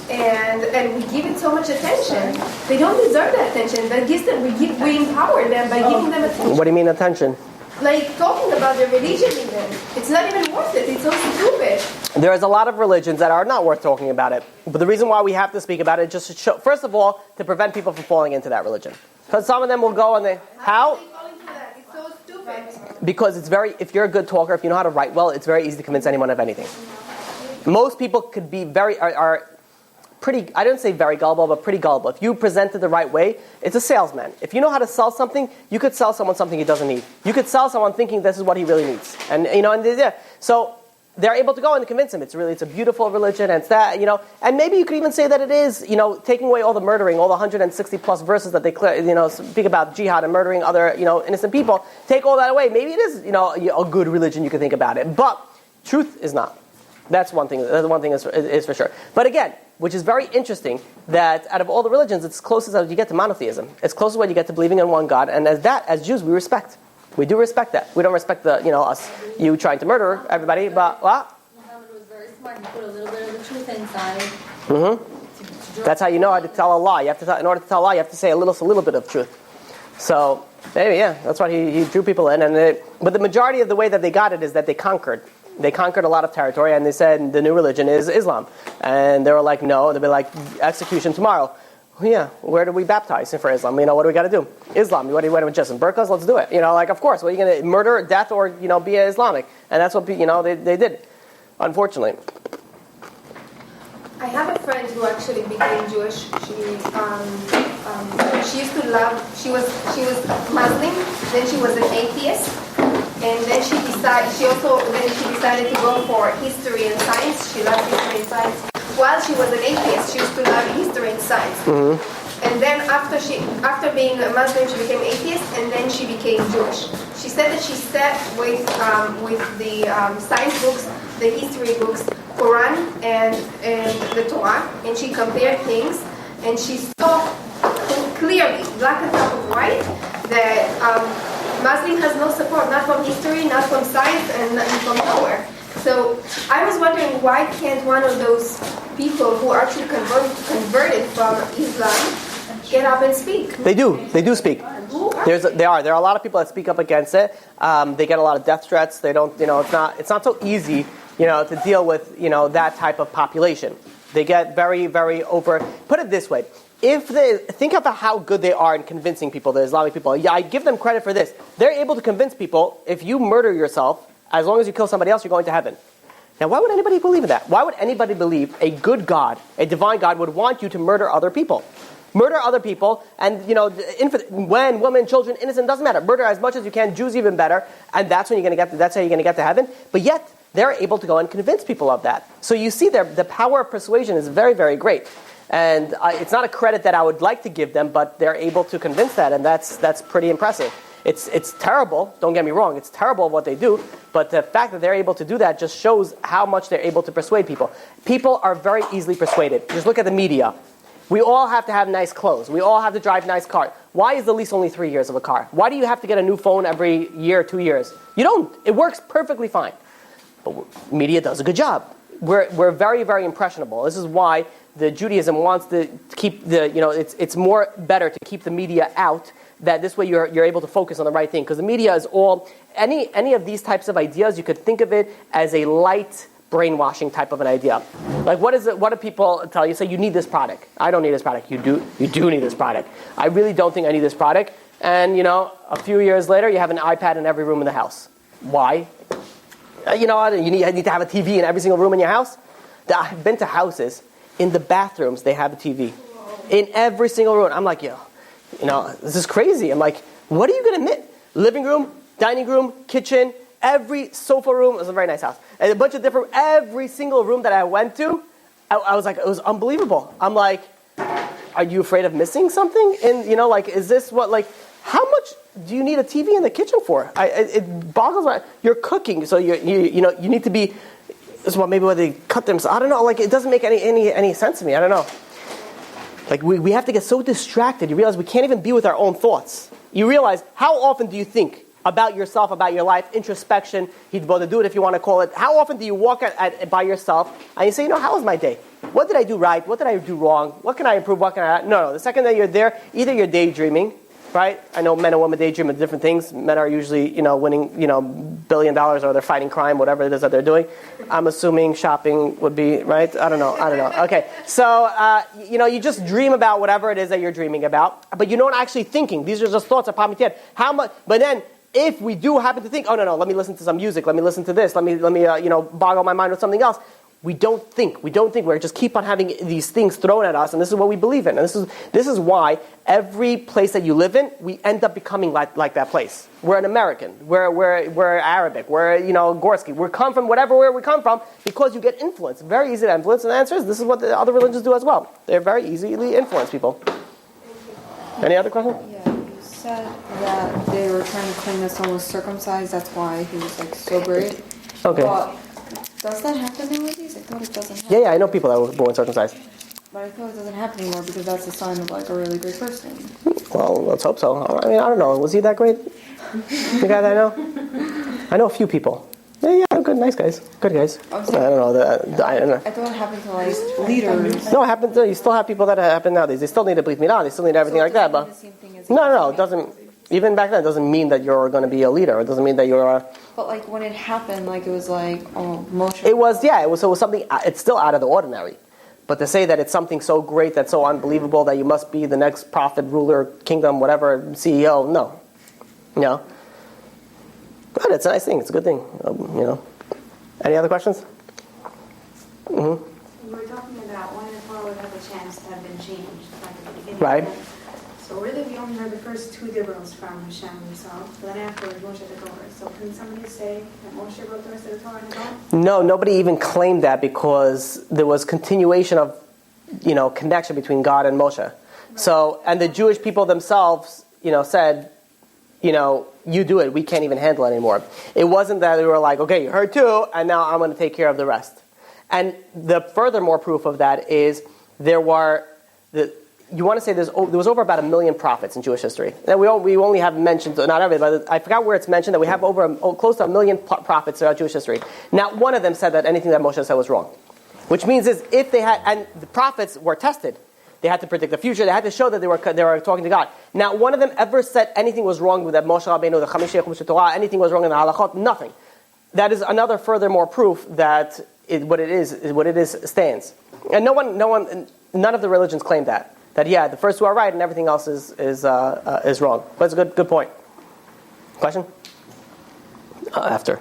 [SPEAKER 5] and we give it so much attention. They don't deserve that attention. That gives them, we empower them by giving them attention.
[SPEAKER 2] What do you mean attention?
[SPEAKER 5] Like talking about their religion even. It's not even worth it. It's so stupid.
[SPEAKER 2] There is a lot of religions that are not worth talking about it. But the reason why we have to speak about it is just to show, first of all, to prevent people from falling into that religion. Because some of them will go and they... How?
[SPEAKER 5] Are they falling into that? It's so stupid.
[SPEAKER 2] Because if you're a good talker, if you know how to write well, it's very easy to convince anyone of anything. Most people could be are pretty, I don't say very gullible, but pretty gullible. If you present it the right way, it's a salesman. If you know how to sell something, you could sell someone something he doesn't need. You could sell someone thinking this is what he really needs. So they're able to go and convince him it's a beautiful religion, and it's that, and maybe you could even say that it is, taking away all the murdering, all the 160 plus verses that they speak about jihad and murdering other, innocent people. Take all that away. Maybe it is, a good religion. You can think about it, but truth is not. That's one thing. That's one thing is for sure. But again, which is very interesting, that out of all the religions, it's closest as you get to monotheism. It's closest when you get to believing in one God, and as Jews, we respect. We do respect that. We don't respect you trying to murder everybody, but what?
[SPEAKER 3] Muhammad was very smart. He put a little bit of the truth inside.
[SPEAKER 2] Mm-hmm. That's how you know how to tell a lie. In order to tell a lie, you have to say a little bit of truth. So maybe, that's why he drew people in. But the majority of the way that they got it is that they conquered. They conquered a lot of territory, and they said the new religion is Islam. And they were like, no. They'd be like, execution tomorrow. Yeah, where do we baptize for Islam? What do we got to do? Islam. What do you want to just in burqas? Let's do it. Of course. What are you going to murder, death, or be Islamic? And that's what they did. Unfortunately.
[SPEAKER 5] I have a friend who actually became Jewish. She used to love. She was Muslim. Then she was an atheist, and then she decided to go for history and science. She loved history and science. While she was an atheist, she used to love history and science. Mm-hmm. And then after being a Muslim, she became atheist, and then she became Jewish. She said that she sat with the science books, the history books, Quran, and the Torah, and she compared things, and she saw clearly, black on top of white, that Muslim has no support, not from history, not from science, and not from nowhere. So I was wondering, why can't one of those people who actually converted from Islam get up and speak?
[SPEAKER 2] They do speak. There are a lot of people that speak up against it. They get a lot of death threats. They don't, it's not so easy, to deal with, that type of population. They get very, very over. Put it this way: if they think about how good they are in convincing people, the Islamic people. Yeah, I give them credit for this. They're able to convince people, if you murder yourself, as long as you kill somebody else, you're going to heaven. Now, why would anybody believe in that? Why would anybody believe a good God, a divine God, would want you to murder other people? Murder other people, and when women, children, innocent, doesn't matter. Murder as much as you can. Jews even better, and that's when that's how you're going to get to heaven. But yet they're able to go and convince people of that. So you see, the power of persuasion is very, very great. And it's not a credit that I would like to give them, but they're able to convince that, and that's pretty impressive. It's terrible, don't get me wrong, it's terrible what they do, but the fact that they're able to do that just shows how much they're able to persuade people. People are very easily persuaded. Just look at the media. We all have to have nice clothes. We all have to drive nice cars. Why is the lease only 3 years of a car? Why do you have to get a new phone every year, 2 years? You don't. It works perfectly fine. But media does a good job. We're very, very impressionable. This is why the Judaism wants to keep it's more better to keep the media out. That this way you're able to focus on the right thing, because the media is all any of these types of ideas. You could think of it as a light brainwashing type of an idea. Like what do people tell you? Say you need this product. I don't need this product. You do need this product. I really don't think I need this product. And a few years later, you have an iPad in every room in the house. Why? You need to have a TV in every single room in your house. I've been to houses in the bathrooms they have a TV in every single room. I'm like, this is crazy. I'm like, what are you going to admit? Living room, dining room, kitchen, every sofa room. It was a very nice house. And a bunch of different, every single room that I went to, I was like, it was unbelievable. I'm like, are you afraid of missing something? And, is this how much do you need a TV in the kitchen for? It boggles my, you're cooking, so you need to be, maybe where they cut them. So I don't know, it doesn't make any sense to me. I don't know. We have to get so distracted. You realize we can't even be with our own thoughts. You realize, how often do you think about yourself, about your life, introspection, he'd bother do it if you want to call it. How often do you walk by yourself and you say, how was my day? What did I do right? What did I do wrong? What can I improve? What can I... No. The second that you're there, either you're daydreaming, right? I know men and women daydream of different things. Men are usually, winning, $1 billion, or they're fighting crime, whatever it is that they're doing. I'm assuming shopping would be, right? I don't know. Okay. So, you just dream about whatever it is that you're dreaming about, but you're not actually thinking. These are just thoughts that pop into your head. How much, but then, if we do happen to think, oh, no, let me listen to some music, let me listen to this, let me boggle my mind with something else, We don't think. We just keep on having these things thrown at us, and this is what we believe in. And this is why every place that you live in, we end up becoming like that place. We're an American. We're Arabic. We're Gorski. We come from where we come from because you get influenced. Very easy to influence. And the answer is this is what the other religions do as well. They're very easily influence people. Any other question?
[SPEAKER 3] Yeah, you said that they were trying to claim that someone was circumcised. That's why he was so great.
[SPEAKER 2] Okay.
[SPEAKER 3] But does that happen nowadays? I thought it doesn't happen.
[SPEAKER 2] Yeah, I know people that were born circumcised.
[SPEAKER 3] But I thought it doesn't happen anymore because that's a sign of a really great person.
[SPEAKER 2] Well, let's hope so. I mean, I don't know. Was he that great? The guy that I know? I know a few people. Yeah, good, nice guys. Good guys. I don't know. I don't know.
[SPEAKER 3] I thought it happened to leaders.
[SPEAKER 2] No, it happened to, you still have people that happen nowadays. They still need to believe me now. They still need everything like that. But no, it doesn't. Even back then, it doesn't mean that you're going to be a leader. It doesn't mean that you're a...
[SPEAKER 3] But when it happened, it was Moshe.
[SPEAKER 2] It was something, it's still out of the ordinary. But to say that it's something so great, that's so unbelievable, that you must be the next prophet, ruler, kingdom, whatever, CEO, no. But it's a nice thing. It's a good thing. Any other questions?
[SPEAKER 6] You were talking about when the Torah would have a chance to have been changed at the beginning.
[SPEAKER 2] Right.
[SPEAKER 6] So really, we only heard the first two dibros from Hashem himself. But then afterwards, Moshe took over. So can somebody say that Moshe wrote the rest of the Torah on his own?
[SPEAKER 2] No, nobody even claimed that because there was continuation of, connection between God and Moshe. Right. So, and the Jewish people themselves, said, you do it. We can't even handle it anymore. It wasn't that they were like, okay, you heard two, and now I'm going to take care of the rest. And the furthermore proof of that is there was over about 1 million prophets in Jewish history. And we only have mentioned, not everybody, but I forgot where it's mentioned, that we have close to 1 million prophets throughout Jewish history. Not one of them said that anything that Moshe said was wrong. Which means if they had, and the prophets were tested. They had to predict the future. They had to show that they were talking to God. Not one of them ever said anything was wrong with that Moshe Rabbeinu, the Chamish Yechum Torah, anything was wrong in the halachot. Nothing. That is another furthermore proof that what it is stands. And none of the religions claim that. That the first two are right and everything else is wrong. But it's a good point. Question? After.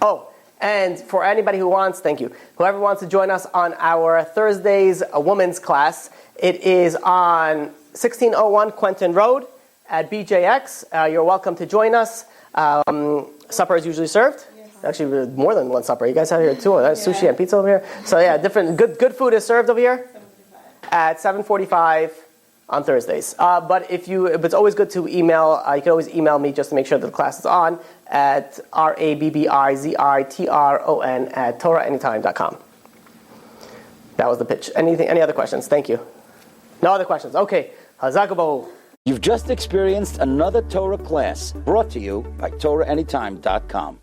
[SPEAKER 2] Oh, and for anybody who wants, thank you. Whoever wants to join us on our Thursdays women's class, it is on 1601 Quentin Road at BJX. You're welcome to join us. Supper is usually served. Actually, more than one supper. You guys have here too. There's sushi and pizza over here. So different good food is served over here at 7:45 on Thursdays. But it's always good to email. You can always email me just to make sure that the class is on at rabbizitron@toraanytime.com. That was the pitch. Any other questions? Thank you. No other questions. Okay. Hazak u'baruch.
[SPEAKER 1] You've just experienced another Torah class brought to you by TorahAnytime.com.